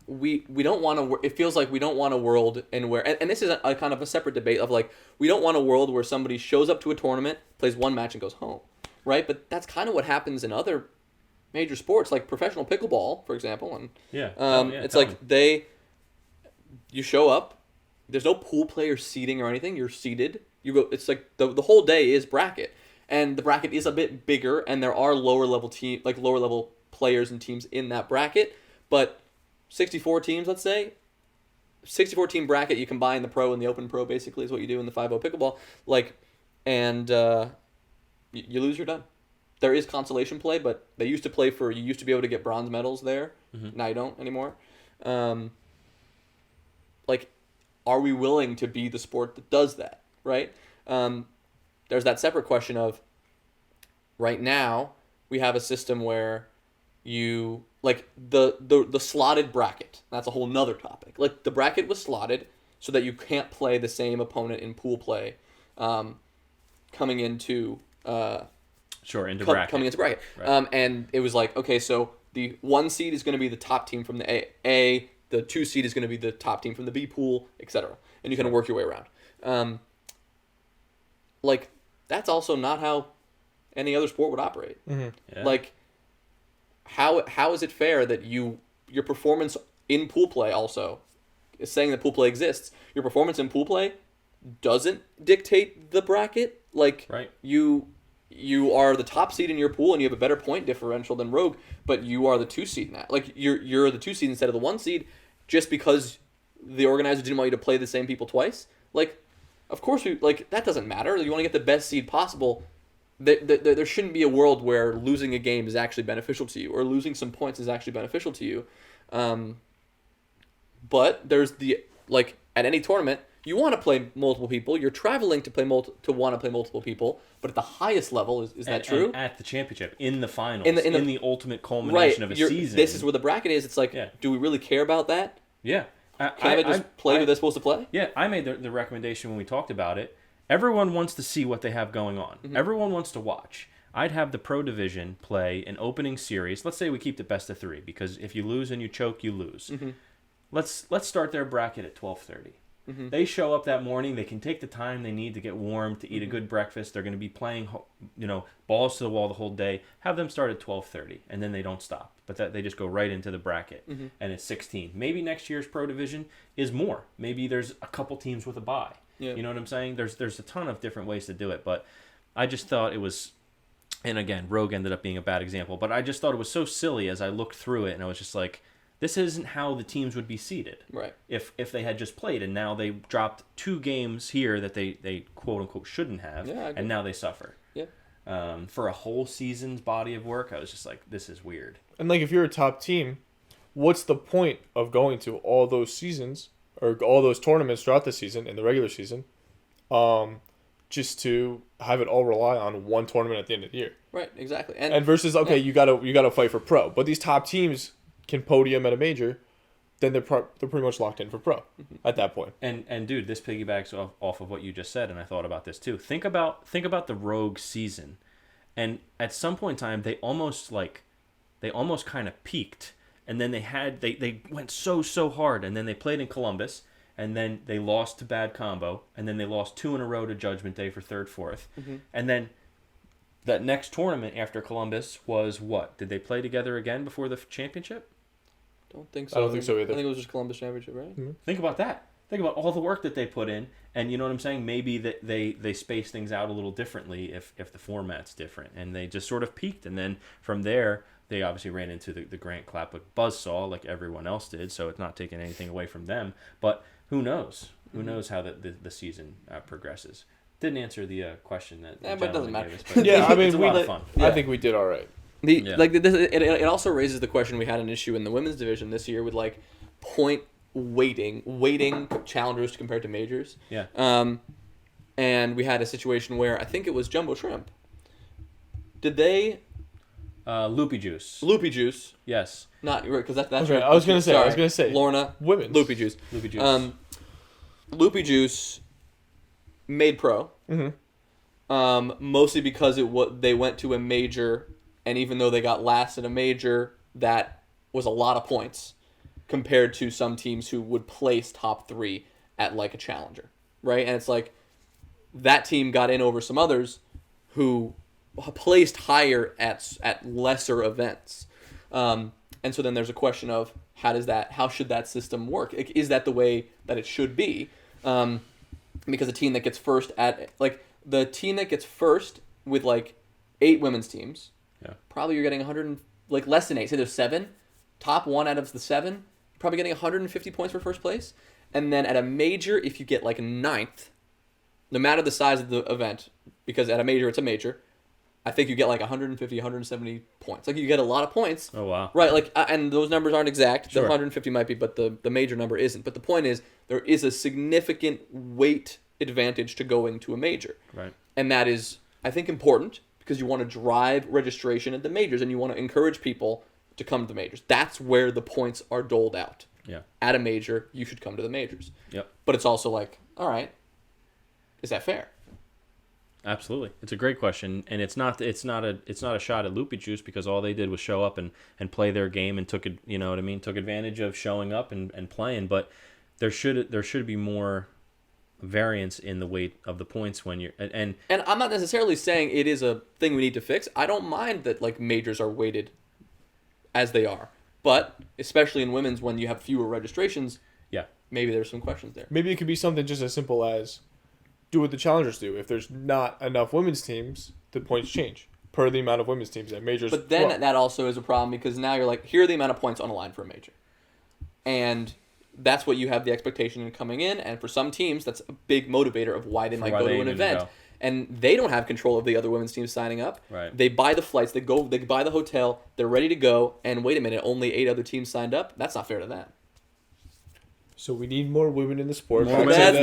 we don't want to. It feels like we don't want a world in where, and this is a kind of a separate debate of like, we don't want a world where somebody shows up to a tournament, plays 1 match, and goes home, right? But that's kind of what happens in other major sports, like professional pickleball, for example. And it's like you show up, there's no pool play or seeding or anything. You're seated. You go. It's like the whole day is bracket, and the bracket is a bit bigger, and there are lower level players and teams in that bracket, but 64 teams, let's say, 64 team bracket. You combine the pro and the open pro, basically, is what you do in the 5-0 pickleball. And you lose, you're done. There is consolation play, but they used to play you used to be able to get bronze medals there. Mm-hmm. Now you don't anymore. Are we willing to be the sport that does that, right? There's that separate question of, right now, we have a system where you, like, the slotted bracket. That's a whole nother topic. Like, the bracket was slotted so that you can't play the same opponent in pool play coming into... bracket. Coming into bracket. Right. And it was like, okay, so the 1 seed is going to be the top team from the A, the 2 seed is going to be the top team from the B pool, etc. And you kind of work your way around. That's also not how any other sport would operate. Mm-hmm. Yeah. Like, how is it fair that your performance in pool play also is saying that pool play exists? Your performance in pool play doesn't dictate the bracket. Like, right. You are the top seed in your pool and you have a better point differential than Rogue, but you are the 2 seed now. Like, you're the 2 seed instead of the 1 seed just because the organizer didn't want you to play the same people twice. Like, of course, that doesn't matter. You want to get the best seed possible. There shouldn't be a world where losing a game is actually beneficial to you or losing some points is actually beneficial to you. But there's at any tournament, you want to play multiple people. You're traveling to want to play multiple people. But at the highest level, is that true? And at the championship, in the finals, in the ultimate culmination of a season. This is where the bracket is. It's like, do we really care about that? Yeah. Can I just play who they're supposed to play? Yeah, I made the recommendation when we talked about it. Everyone wants to see what they have going on. Mm-hmm. Everyone wants to watch. I'd have the pro division play an opening series. Let's say we keep the best of 3, because if you lose and you choke, you lose. Mm-hmm. Let's start their bracket at 12:30. Mm-hmm. They show up that morning. They can take the time they need to get warm, to eat a good breakfast. They're going to be playing, balls to the wall the whole day. Have them start at 12:30, and then they don't stop. But they just go right into the bracket, and it's 16. Maybe next year's pro division is more. Maybe there's a couple teams with a bye. Yeah. You know what I'm saying? There's a ton of different ways to do it, but I just thought it was, and again, Rogue ended up being a bad example, but I just thought it was so silly as I looked through it, and I was just like, this isn't how the teams would be seeded. Right. If they had just played, and now they dropped 2 games here that they quote unquote shouldn't have, and now they suffer. Yeah. For a whole season's body of work, I was just like, this is weird. And if you're a top team, what's the point of going to all those seasons or all those tournaments throughout the season in the regular season, just to have it all rely on one tournament at the end of the year? Right, exactly. And versus, okay, you gotta fight for pro. But these top teams can podium at a major, then they're pretty much locked in for pro at that point. And dude, this piggybacks off of what you just said, and I thought about this too. Think about the Rogue season, and at some point in time, they almost kind of peaked, and then they went so hard, and then they played in Columbus, and then they lost to Bad Combo, and then they lost 2 in a row to Judgment Day for 3rd, 4th, and then that next tournament after Columbus was what? Did they play together again before the championship? Don't think so. I don't think so either. I think it was just Columbus Championship, right? Mm-hmm. Think about that. Think about all the work that they put in, and you know what I'm saying? Maybe that they space things out a little differently if the format's different, and they just sort of peaked, and then from there they obviously ran into the Grant Clapwick buzzsaw like everyone else did, so it's not taking anything away from them. But who knows? Who knows how the season progresses? Didn't answer the question that. Yeah, but it doesn't matter. Yeah, I mean, it's a lot of fun. I think we did all right. It also raises the question. We had an issue in the women's division this year with like point weighting challengers compared to majors. Yeah. And we had a situation where I think it was Jumbo Shrimp. Did they? Loopy Juice. Loopy Juice. Yes. Not because that's Okay, I was gonna say Lorna women's Loopy Juice. Loopy Juice. Loopy Juice made pro. Mostly because they went to a major, and even though they got last in a major, that was a lot of points compared to some teams who would place top 3 at like a challenger, right? And it's like that team got in over some others who placed higher at lesser events. And so then there's a question of how should that system work? Is that the way that it should be? Because a team that gets first the team that gets first with like 8 women's teams, probably you're getting 100 less than 8. Say there's 7, top 1 out of the 7, you're probably getting 150 points for first place. And then at a major, if you get like 9th, no matter the size of the event, because at a major it's a major, I think you get like 150, 170 points. Like you get a lot of points. Oh wow! Right, like and those numbers aren't exact. Sure. The 150 might be, but the major number isn't. But the point is, there is a significant weight advantage to going to a major. Right. And that is, I think, important because you want to drive registration at the majors and you want to encourage people to come to the majors. That's where the points are doled out. Yeah. At a major, you should come to the majors. Yep. But it's also like, all right, is that fair? Absolutely, it's a great question, and it's not a shot at Loopy Juice because all they did was show up and play their game and took advantage of showing up and playing. But there should be more variance in the weight of the points when you're and I'm not necessarily saying it is a thing we need to fix. I don't mind that like majors are weighted as they are, but especially in women's when you have fewer registrations, maybe there's some questions there. Maybe it could be something just as simple as do what the challengers do. If there's not enough women's teams, the points change per the amount of women's teams at majors. But then that also is a problem because now you're like, here are the amount of points on a line for a major. And that's what you have the expectation in coming in. And for some teams, that's a big motivator of why they might go to an event. And they don't have control of the other women's teams signing up. Right. They buy the flights, they buy the hotel, they're ready to go, and wait a minute, only 8 other teams signed up? That's not fair to them. So we need more women in the sport. There's the answer.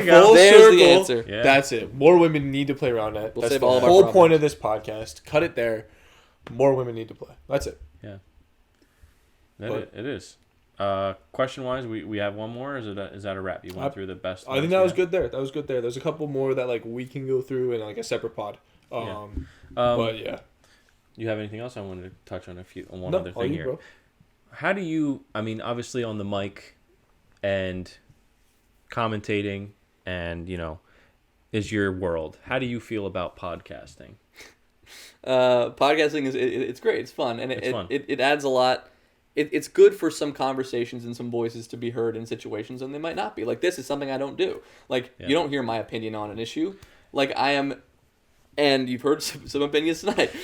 There's the answer. Yeah. That's it. More women need to play around net. We'll That's save the all of our whole problems. point of this podcast. Cut it there. More women need to play. That's it. Yeah. It is. Question wise, we have one more. Or is that a wrap? You went through the best. I think that was good there. There's a couple more that like we can go through in like a separate pod. But yeah. You have anything else? I wanted to touch on one No, other all thing you, here. bro. How do you? I mean, obviously on the mic and commentating, and is your world. How do you feel about podcasting? Podcasting it's great. It's fun, and it adds a lot. It's good for some conversations and some voices to be heard in situations, and they might not be. Like this is something I don't do. Like you don't hear my opinion on an issue. Like I am, and you've heard some opinions tonight.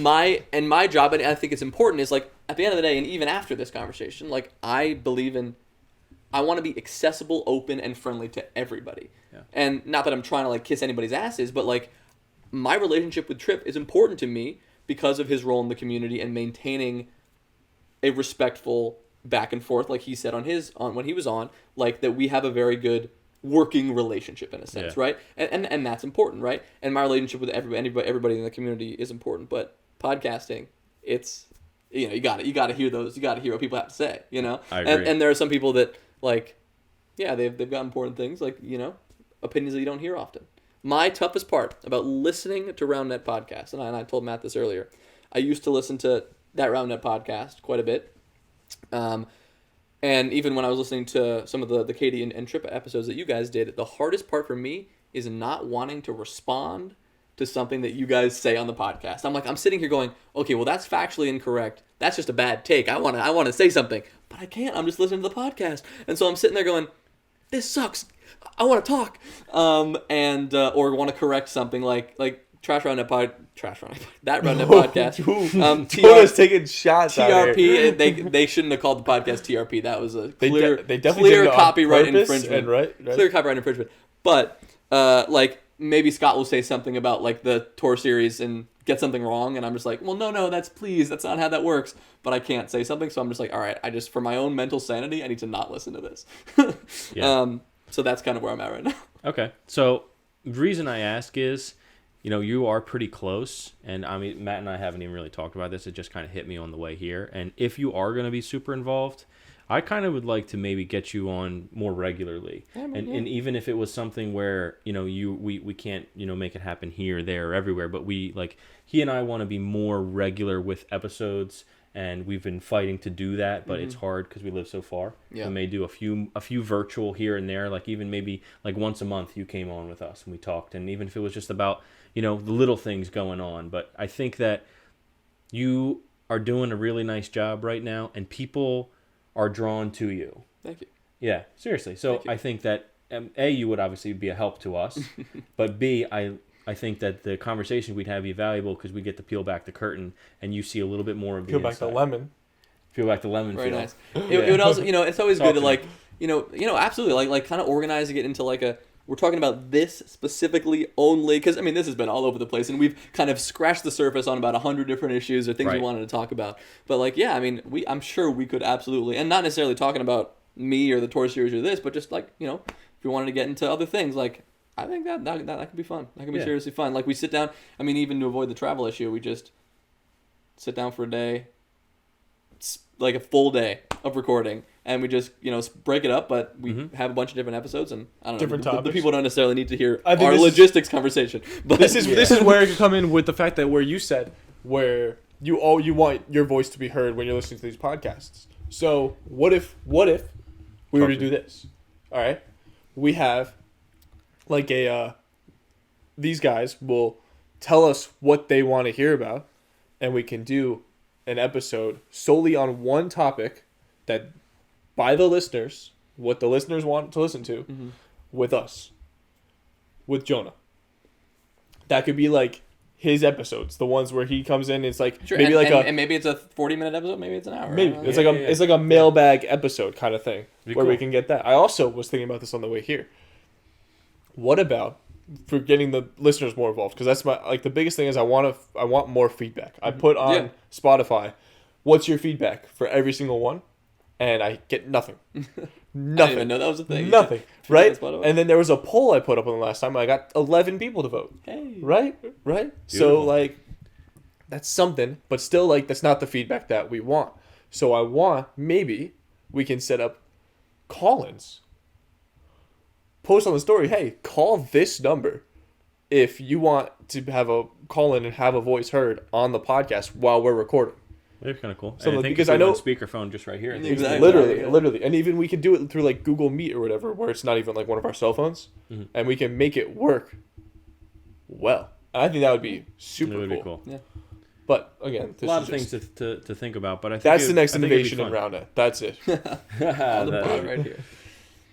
My job, and I think it's important, is like at the end of the day, and even after this conversation, like I want to be accessible, open, and friendly to everybody. Yeah. And not that I'm trying to like kiss anybody's asses, but like my relationship with Tripp is important to me because of his role in the community and maintaining a respectful back and forth, like he said on when he was on, like that we have a very good working relationship in a sense, Yeah. right? And that's important, right? And my relationship with everybody in the community is important, but podcasting, it's, you know, you got to hear those, you got to hear what people have to say, you know? I agree. And there are some people that, like, yeah, they've got important things, like, you know, opinions that you don't hear often. My toughest part about listening to RoundNet podcast, and I told Matt this earlier, I used to listen to that RoundNet podcast quite a bit. And even when I was listening to some of the Katie and Trip episodes that you guys did, the hardest part for me is not wanting to respond to something that you guys say on the podcast. I'm sitting here going, okay, well, that's factually incorrect. That's just a bad take. I want to say something, but I can't. I'm just listening to the podcast. And so I'm sitting there going, this sucks. I want to talk. Or want to correct something like that Roundnet podcast. Jonah's taking shots out here. TRP. They shouldn't have called the podcast TRP. That was a They clear definitely clear did it on copyright purpose, infringement. and right. Clear copyright infringement. But like maybe Scott will say something about like the tour series and get something wrong, and I'm just like, well, no, that's not how that works. But I can't say something, so I'm just like, all right, for my own mental sanity, I need to not listen to this. Yeah. So that's kind of where I'm at right now. Okay. So the reason I ask is, you know, you are pretty close, and I mean, Matt and I haven't even really talked about this. It just kind of hit me on the way here. And if you are going to be super involved, I kind of would like to maybe get you on more regularly. Yeah, and even if it was something where, you know, we can't, you know, make it happen here, there, or everywhere, but he and I want to be more regular with episodes. And we've been fighting to do that, but it's hard because we live so far. Yeah. We may do a few virtual here and there, like even maybe like once a month you came on with us and we talked, and even if it was just about, you know, the little things going on. But I think that you are doing a really nice job right now, and people are drawn to you. Thank you. Yeah, seriously. So I think that A, you would obviously be a help to us, but B, I think that the conversation we'd have be valuable because we get to peel back the curtain and you see a little bit more of the Peel back the lemon. Peel back the lemon. Very feel. nice. It would also, you know, it's always good to to like, you know, absolutely like kind of organizing it into like we're talking about this specifically only, because I mean this has been all over the place and we've kind of scratched the surface on about 100 different issues or things we wanted to talk about. But like, yeah, I mean, I'm sure we could absolutely, and not necessarily talking about me or the tour series or this, but just like, you know, if we wanted to get into other things, like I think that could be fun. That could be seriously fun. Like we sit down, I mean, even to avoid the travel issue, we just sit down for a day, like a full day of recording, and we just, you know, break it up, but we have a bunch of different episodes, and I don't know, Different the topics. people don't necessarily need to hear I think our this is- logistics conversation. But This is where it could come in with the fact that where you said where you want your voice to be heard when you're listening to these podcasts. So what if we were to do this? All right, we have like these guys will tell us what they want to hear about, and we can do an episode solely on one topic that by the listeners, what the listeners want to listen to, with us, with Jonah. That could be like his episodes, the ones where he comes in. It's like sure, maybe and maybe it's a 40-minute episode, maybe it's an hour. maybe it's like a mailbag episode kind of thing Be where we cool. can get that. I also was thinking about this on the way here. What about for getting the listeners more involved? Because that's my the biggest thing is I want more feedback. I put on Spotify, what's your feedback for every single one, and I get nothing. Nothing. I didn't even know that was a thing. Nothing. Right? Spotify? And then there was a poll I put up on the last time. I got 11 people to vote. Hey. Right? So like, that's something, but still like that's not the feedback that we want. So I want maybe we can set up call-ins. Post on the story, hey, call this number if you want to have a call in and have a voice heard on the podcast while we're recording. They're kind of cool. So, And I think because if I we know- went speakerphone just right here. I think Exactly. Literally. And even we could do it through like Google Meet or whatever, where it's not even like one of our cell phones, and we can make it work well. I think that would be super It would cool. be cool. Yeah. But again, A lot of things to think about, but I think That's the next I think it'd be innovation in fun. Roundnet. That's it. On the bottom right here.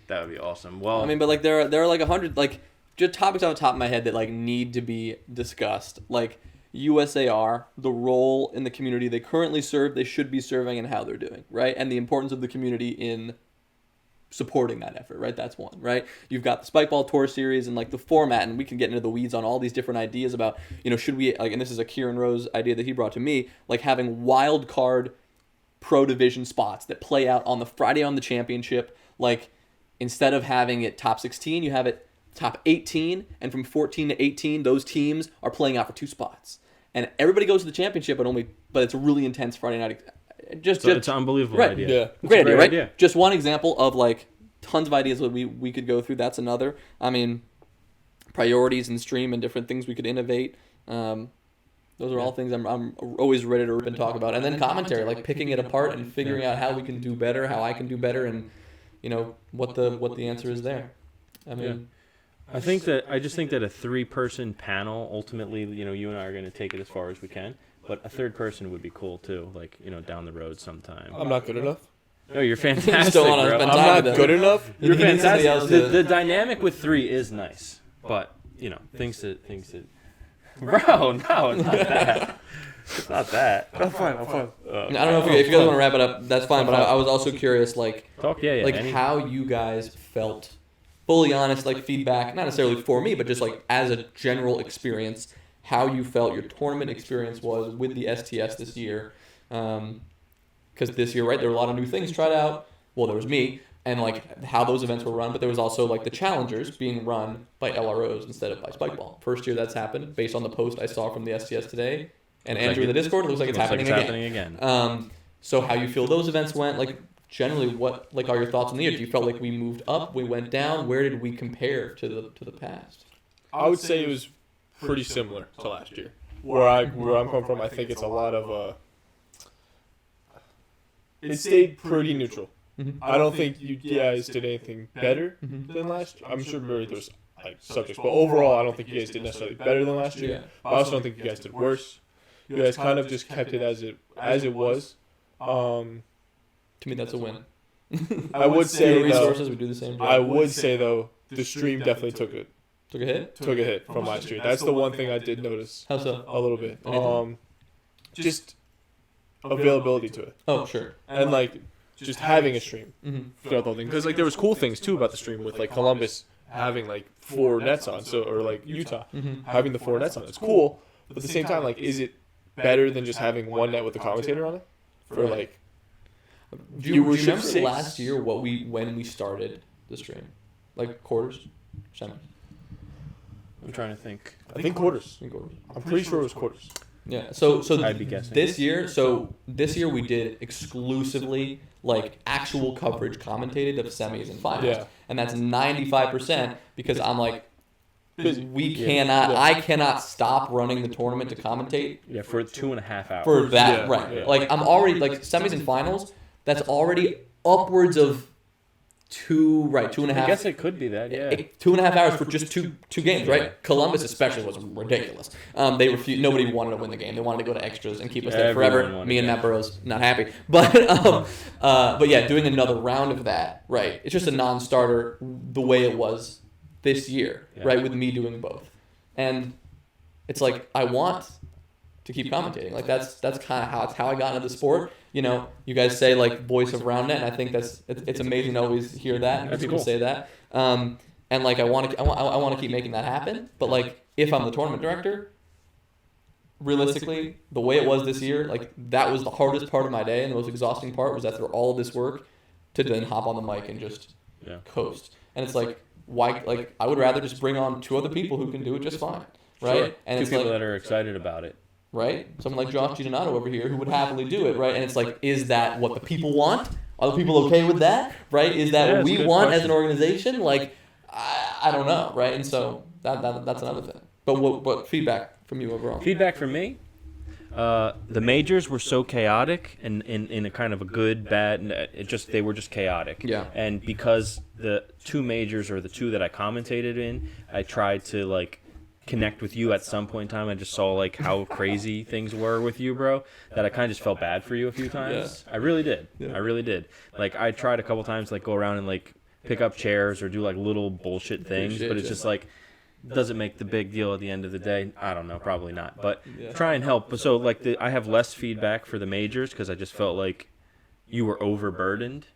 That would be awesome. Well, I mean, but like there are like 100 like just topics off the top of my head that like need to be discussed. Like USAR, the role in the community they currently serve, they should be serving, and how they're doing, right? And the importance of the community in supporting that effort, right? That's one, right? You've got the Spikeball Tour series and like the format, and we can get into the weeds on all these different ideas about, you know, should we like, and this is a Kieran Rose idea that he brought to me, like having wild card pro division spots that play out on the Friday on the championship, like, instead of having it top 16, you have it top 18, and from 14 to 18, those teams are playing out for 2 spots. And everybody goes to the championship, but it's a really intense Friday night. It's an unbelievable right. idea. Yeah. Great idea, right? Idea. Just one example of like tons of ideas that we could go through. That's another. I mean, priorities and stream and different things we could innovate. Those are all things I'm always ready to rip and talk about. And then commentary, like picking it apart and figuring out how we can do better, how I can do better, and what the answer is there. I mean, I just think that a 3-person panel, ultimately, you and I are going to take it as far as we can, but a third person would be cool too, like, down the road sometime. I'm not good enough. No, you're fantastic, Still wanna bro. spend I'm time not with good them. enough. You're You need somebody fantastic. else to- The dynamic with 3 is nice, but, things that... Bro, no, it's not that. It's not that. I'm fine. I don't know if you guys want to wrap it up. That's fine. But I was also curious, like how you guys felt. Fully honest, like feedback, not necessarily for me, but just like as a general experience, how you felt your tournament experience was with the STS this year. Because this year, right, there were a lot of new things tried out. Well, there was me, and like how those events were run, but there was also like the challengers being run by LROs instead of by Spikeball. First year that's happened, based on the post I saw from the STS today. And Andrew in the Discord, it looks like it's happening again. So how you feel those events went, like generally what like are your thoughts on the year? Do you felt like we moved up, we went down? Where did we compare to the past? I would say it was pretty similar to last year. Where I'm coming from, I think it's a lot of it stayed pretty neutral. Mm-hmm. I don't think you guys did anything better than last year. I'm sure there was like subjects, but overall, I don't think you guys did necessarily better than last year. Yeah. I also don't think you guys did worse. You guys kind of just kept it as it was. To me, that's a win. I would say though, resources we do the same job. I would say though, the stream definitely took Took a hit. a hit from last year. That's the one thing I did notice How so? a little bit. Anything? Just availability to it, Oh, sure. and like just having a stream Mm-hmm. throughout the whole thing. Because like there was cool things too about the stream with like Columbus having like 4 nets on, so or like Utah Mm-hmm. having the 4 nets on. It's cool, but at the same time, like, is it better than just having one net with the commentator on it for like? Do you remember 6? last year when we started the stream? Like quarters? Semis? I'm trying to think. I think quarters. I think quarters. I'm pretty sure it was quarters. Yeah. So I'd be guessing. this year we did exclusively like actual coverage commentated of semis and finals. Yeah. And that's 95% because I'm like Busy. I cannot stop running the tournament to commentate Yeah, for 2.5 hours. for that, Yeah, right. yeah. Like I'm already like semis and finals, that's already upwards of 2.5. I guess it could be that, yeah. 2.5 hours for just two games, right? Columbus especially was ridiculous. They refused. Nobody wanted to win the game. They wanted to go to extras and keep us there Everyone forever. wanted Me and that. Matt Burrows not happy, but yeah, doing another round of that, right? It's just a non-starter the way it was this year, Yeah. right? With me doing both, and it's like I want to keep commentating. Like that's kind of how I got into the sport. You know, you guys say like voice of round net, and I think it's amazing to always hear that and hear That's people cool. say that. And like I want to keep making that happen. But like if I'm the tournament director, realistically, the way it was this year, like that was the hardest part of my day, and the most exhausting part was after all of this work to then hop on the mic and just Yeah. coast. And it's like why? Like I would rather just bring on 2 other people who can do it just fine, right? Sure. And Two it's people like that are excited about it. right? Someone like Josh Giordanato over here who would happily do it, right? And it's like, is that what the people want? Are the people okay with that, right? Is that Yeah, what it's a we good want as question. an organization? Like, I don't know, right? And so that's another thing. But what feedback from you overall? Feedback from me? The majors were so chaotic and in a kind of a good, bad, they were just chaotic. Yeah. And because the 2 majors or the 2 that I commentated in, I tried to like connect with you at some point in time. I just saw like how crazy things were with you, bro, that I kind of just felt bad for you a few times. I really did. Yeah. I really did. Like I tried a couple times like go around and like pick up chairs or do like little bullshit things, Appreciate but it's you. just like doesn't make the big deal at the end of the day. I don't know, probably not, but Yeah. try and help. But so like I have less feedback for the majors because I just felt like you were overburdened.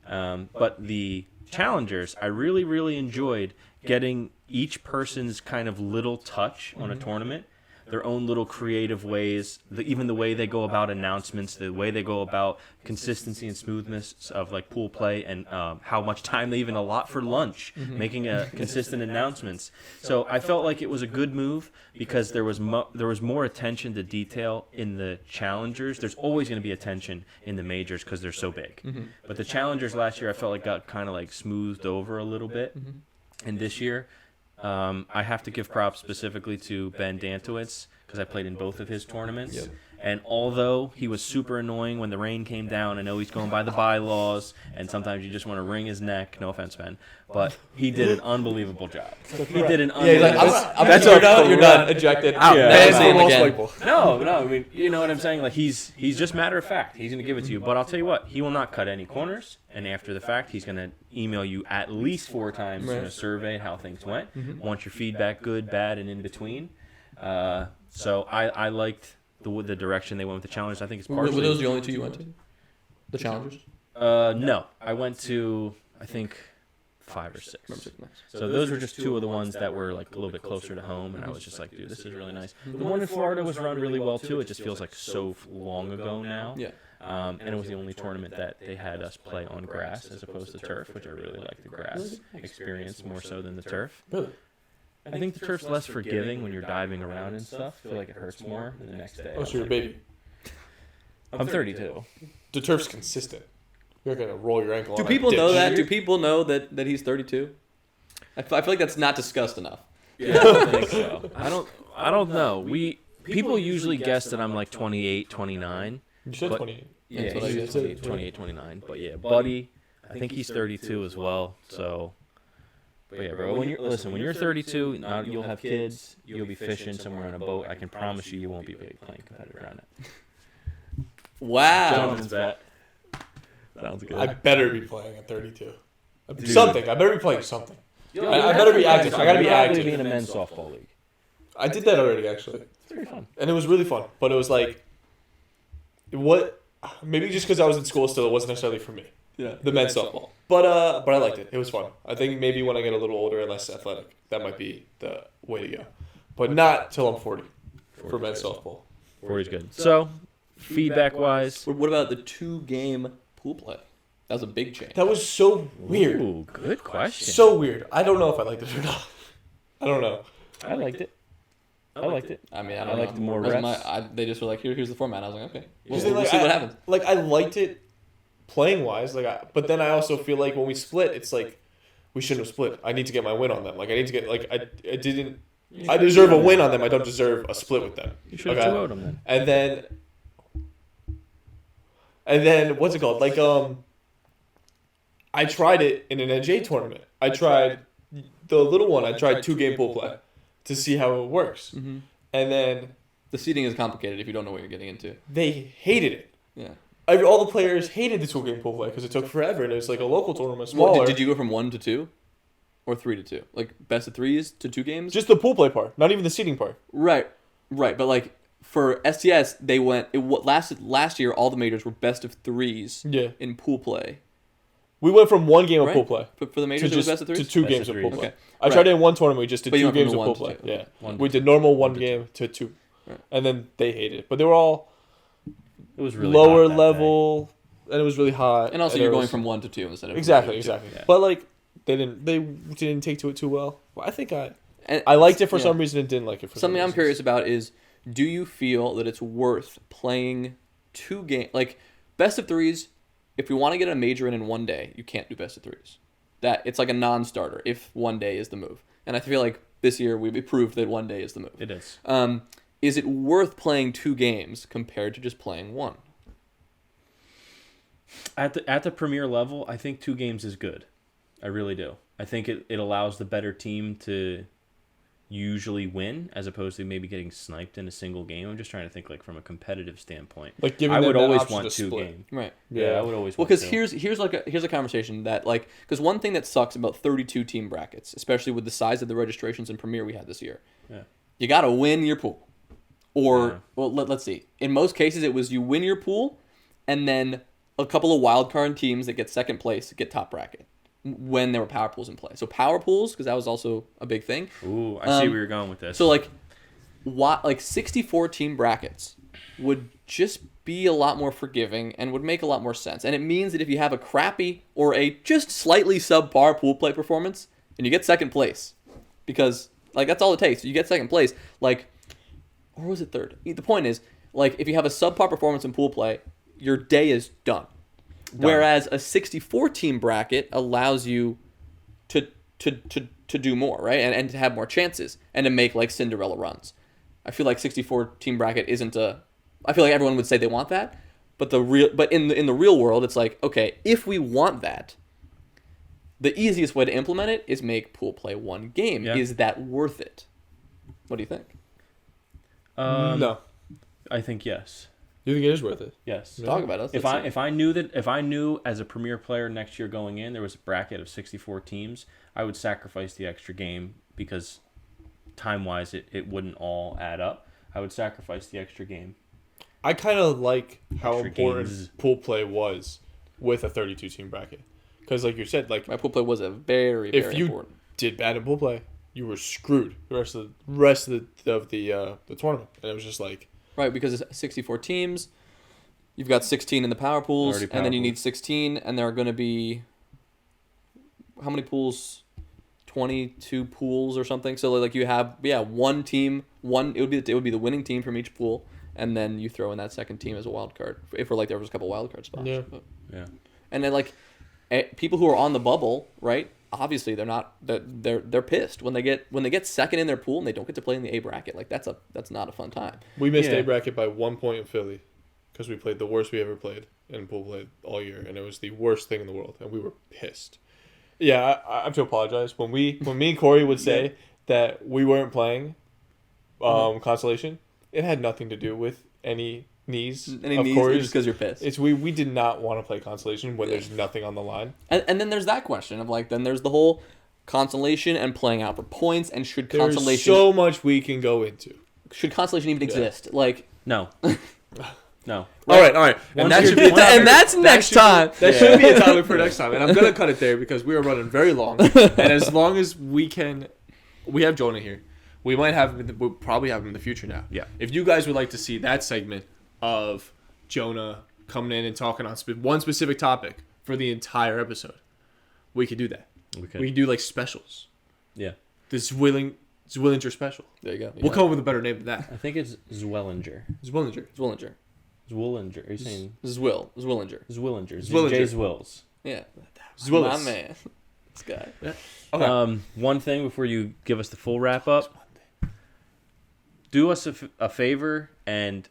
But the challengers, I really, really enjoyed getting each person's kind of little touch on a tournament. their own little creative ways. Even the way they go about announcements, the way they go about consistency and smoothness of like pool play, and how much time they even allot for lunch, making consistent announcements. So I felt like it was a good move because there was more attention to detail in the challengers. There's always going to be attention in the majors because they're so big. But the challengers last year I felt like got kind of like smoothed over a little bit. And this year, I have to give props specifically to Ben Dantowitz because I played in both of his tournaments. Yep. And although he was super annoying when the rain came down, I know he's going by the bylaws, and sometimes you just want to wring his neck. No offense, Ben. But he did an unbelievable job. He did an Yeah, he's like, unbelievable that's you're done, ejected. Out. Yeah. Never see him Most again. people. No, I mean, you know what I'm saying? Like, he's just matter of fact. He's going to give it to you. But I'll tell you what, he will not cut any corners. And after the fact, he's going to email you at least 4 times in a survey how things went. Want your feedback, good, bad, and in between. So I liked the direction they went with the challengers. I think it's partially... Were those the only 2 you went to? The challengers? No. I went to, I think, 5 or 6. Nice. So those were just 2 of the ones that were like a little bit closer to home, and I was just like, dude, this is really nice. The one in Florida was run really well too. It just feels like so long ago now. Yeah. And it was the only tournament that they had us play on grass as opposed to turf, which I really like the grass experience more so than the turf. Really? I think the turf's less forgiving when you're diving around and stuff. I feel like it hurts more the next day. Oh, so you're a baby. I'm 32. The turf's consistent. You're going to roll your ankle Do on people a know ditch. that? Do people know that he's 32? I feel like that's not discussed enough. Yeah, I don't think so. I don't know. People usually guess that I'm like 28, 29. You said But- 28. Yeah, That's what I he's said. 28, 29. But yeah, Buddy, I think he's 32 as well. So, but yeah, bro. When you're 32, you'll have kids. You'll be fishing somewhere on a boat. I can promise you won't be playing competitive around it. Wow. Gentlemen's bet. Sounds good. I better be playing at 32. Something. I better be playing something. I better be active. I gotta be active. Be in a men's softball league. I did that already, actually. It's very fun. And it was really fun. But it was like, maybe just because I was in school still, it wasn't necessarily for me. Yeah. The men's softball. But I liked it. It was fun. I think maybe when I get a little older and less athletic, that might be the way to go. But not till I'm 40 for men's softball. 40's good. So, feedback-wise. What about the 2-game pool play? That was a big change. That was so weird. Ooh, good question. So weird. I don't know if I liked it or not. I don't know. I liked it. I liked it. I mean, I I don't know. liked the more That's reps. they just were like, here's the format. I was like, okay, we'll Because see what happens. Like I liked it playing wise, but then I also feel like when we split, it's like we shouldn't have split. I need to get my win on them. Like I need to get I deserve a win on them. I don't deserve a split with them. You should have 2-0'd them then. And then what's it called? Like I tried it in an NJ tournament. I tried the little one. I tried 2-game pool play to see how it works. Mm-hmm. And then The seating is complicated if you don't know what you're getting into. they hated it. Yeah. All the players hated the 2-game pool play because it took forever and it was like a local tournament, smaller. Did you go from 1 to 2, or 3 to 2? Like best of 3s to 2 games? Just the pool play part, not even the seating part. Right. But like for STS, they went. Lasted last year. All the majors were best of 3s. Yeah. In pool play. We went from 1 game of Right? pool play For the to majors, it was just best of 3s. to 2 Best games of of pool threes. play. Okay. I tried it in one tournament. We just did But you 2 went from games the of 1 pool to play. 2. Yeah. One We to did normal 1 to game to 2, Right. and then they hated it. But they were all It was really lower hot that level, and it was really hot. And also, it you're going was- from 1 to 2 instead of exactly. 2 to 2. Yeah. But like they didn't take to it too well. I think And I liked it for yeah. some reason and didn't like it for Something some I'm reasons. curious about is, do you feel that it's worth playing 2 games, like best of 3s? If you want to get a major in one day, you can't do best of 3s. That it's like a non-starter if 1 day is the move. And I feel like this year we've proved that 1 day is the move. It is. Is it worth playing 2 games compared to just playing 1? At the premier level, I think 2 games is good. I really do. I think it allows the better team to usually win as opposed to maybe getting sniped in a single game. I'm just trying to think like from a competitive standpoint. Like giving I them would that always option want to 2 split. games. Right. Yeah, I would always Well, want because 2. here's a conversation that because one thing that sucks about 32 team brackets, especially with the size of the registrations in Premier we had this year, Yeah. you got to win your pool. Or Yeah. well, let's see. In most cases, it was you win your pool, and then a couple of wild card teams that get second place get top bracket when there were power pools in play. So power pools, because that was also a big thing. Ooh, I see where you're going with this. So like, like 64 team brackets would just be a lot more forgiving and would make a lot more sense. And it means that if you have a crappy or a just slightly subpar pool play performance, and you get second place, because like that's all it takes. You get second place, like, or was it third? The point is, like, if you have a subpar performance in pool play, your day is done. Whereas a 64 team bracket allows you to do more, right? And to have more chances and to make like Cinderella runs. I feel like 64 team bracket isn't I feel like everyone would say they want that, but in the real world, it's like, okay, if we want that, the easiest way to implement it is make pool play one game. Yeah. Is that worth it? What do you think? No, I think yes. You think it is worth it? Yes. Talk about it. If I knew as a premier player next year going in there was a bracket of 64 teams, I would sacrifice the extra game because time-wise it wouldn't all add up. I would sacrifice the extra game. I kind of like how Extra important games. pool play was with a 32 team bracket, because like you said, like my pool play was a very if you important. did bad in pool play, you were screwed the rest of the tournament, and it was just like. Right, because it's 64 teams, you've got 16 in the power pools, and then you need 16, and there are going to be, how many pools? 22 pools or something. So like you have one team, it would be the winning team from each pool, and then you throw in that second team as a wild card. If we're like there was a couple wild card spots. Yeah. Yeah. And then like people who are on the bubble, right? Obviously they're pissed when they get second in their pool and they don't get to play in the A bracket. Like that's not a fun time. We missed A bracket by 1 point in Philly because we played the worst we ever played in pool play all year, and it was the worst thing in the world, and we were pissed. Yeah, I have to apologize. When me and Corey would say that we weren't playing Constellation, it had nothing to do with any knees of Corey's. Just because you're pissed. It's we did not want to play Constellation when there's nothing on the line. And then there's that question of like, then there's the whole Constellation and playing out for points, and should There's Constellation so much we can go into. Should Constellation even exist? Like no. No. All right. And that's next time. That should be a topic for next time. And I'm going to cut it there because we are running very long. And as long as we can, we have Jonah here. We might have him, we'll probably have him in the future now. Yeah. If you guys would like to see that segment of Jonah coming in and talking on one specific topic for the entire episode, we could do that. We could do like specials. Yeah. The Zwillinger special. There you go. We'll come up with a better name than that. I think it's Zwillinger. Zwillinger. Zwillinger. Are you saying Zwillinger. Zwillinger. Jay Zwills. Yeah. Zwillis. My man. This guy. Yeah. Okay. One thing before you give us the full wrap up. Do us a favor and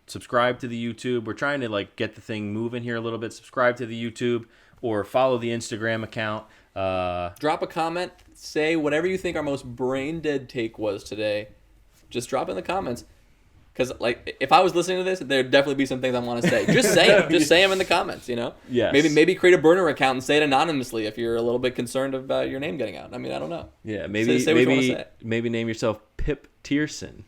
subscribe to the YouTube. We're trying to like get the thing moving here a little bit. Subscribe to the YouTube or follow the Instagram account. Drop a comment. Say whatever you think our most brain dead take was today. Just drop it in the comments. Because like, if I was listening to this, there'd definitely be some things I want to say. Just say them. Just say them in the comments. You know. Yes. Maybe create a burner account and say it anonymously if you're a little bit concerned about your name getting out. I mean, I don't know. Yeah. Maybe say what you want to say. Maybe name yourself Pip Tierson.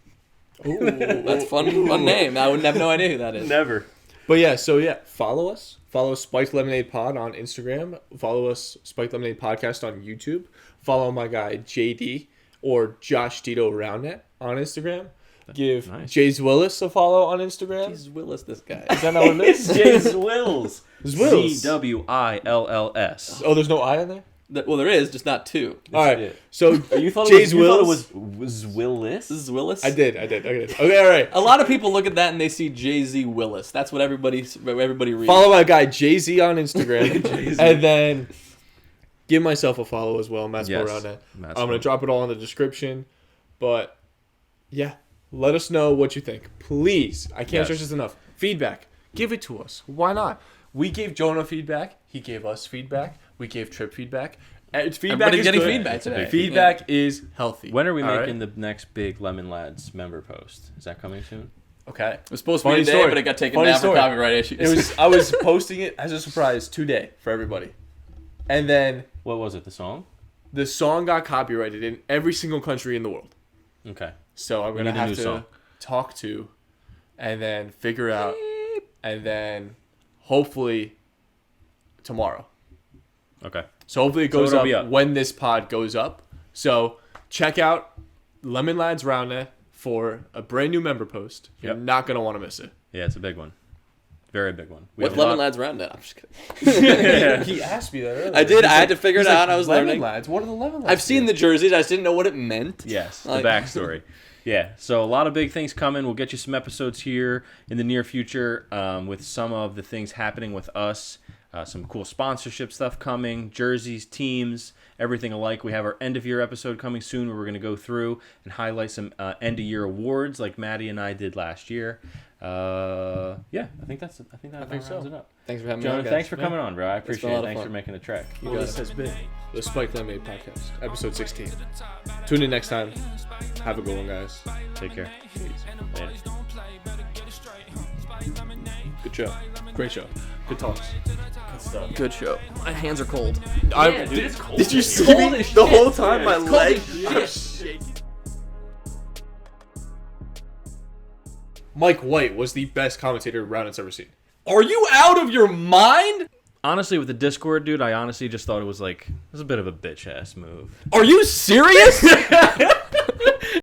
Ooh, that's fun name. I would have no idea who that is. Never. But follow us. Follow Spiked Lemonade Pod on Instagram. Follow us, Spiked Lemonade Podcast on YouTube. Follow my guy JD or Josh Tito Roundnet on Instagram. Give Jays Willis a follow on Instagram. Jays Willis, this guy. Is that not what it is? Jays Wills. Zwills. Zwills. Oh, there's no I in there? Well, there is, just not two. All right. it. So You thought Jays it Wills. was Willis? This is Willis. I did. Okay, all right. A lot of people look at that and they see Jay-Z Willis. That's what everybody reads. Follow my guy Jay-Z on Instagram. And then give myself a follow as well, Matt's around that. I'm going to drop it all in the description. But yeah, let us know what you think. Please. I can't stress this enough. Feedback. Give it to us. Why not? We gave Jonah feedback. He gave us feedback. We gave Trip feedback. Feedback is getting good. feedback today. Feedback is healthy. When are we making the next big Lemon Lads member post? Is that coming soon? Okay. It was supposed to be today, but it got taken down for copyright issues. I was posting it as a surprise today for everybody. And then What was it? The song? the song got copyrighted in every single country in the world. Okay. So I'm going to have to talk to and then figure out and then hopefully tomorrow. Okay. So hopefully it goes it'll be up when this pod goes up. So check out Lemon Lads Roundnet. for a brand new member post. You're not going to want to miss it. Yeah, it's a big one. Very big one. What's Lemon Lads Roundup? I'm just kidding. He asked me that earlier. I did. I had to figure it out. I was Lemon learning. Lads. What are the Lemon Lads? I've seen the jerseys. I just didn't know what it meant. Yes, the Like- backstory. Yeah, so a lot of big things coming. We'll get you some episodes here in the near future with some of the things happening with us. Some cool sponsorship stuff coming, jerseys, teams, everything alike. We have our end-of-year episode coming soon where we're going to go through and highlight some end-of-year awards like Maddie and I did last year. I think that rounds it up. Thanks for having me Jonah, on, guys. thanks for coming on, bro. I been a appreciate lot it. of Thanks fun. for making the trek. Well, this has been the Spike Lemonade Podcast, episode 16. Tune in next time. Have a good one, guys. Take care. Later. Good show. Great show. Good talks. Good show. My hands are cold. Did you see me the whole time? My leg. Mike White was the best commentator Rounded's ever seen. Are you out of your mind? Honestly, with the Discord, dude, I honestly just thought it was a bit of a bitch-ass move. Are you serious?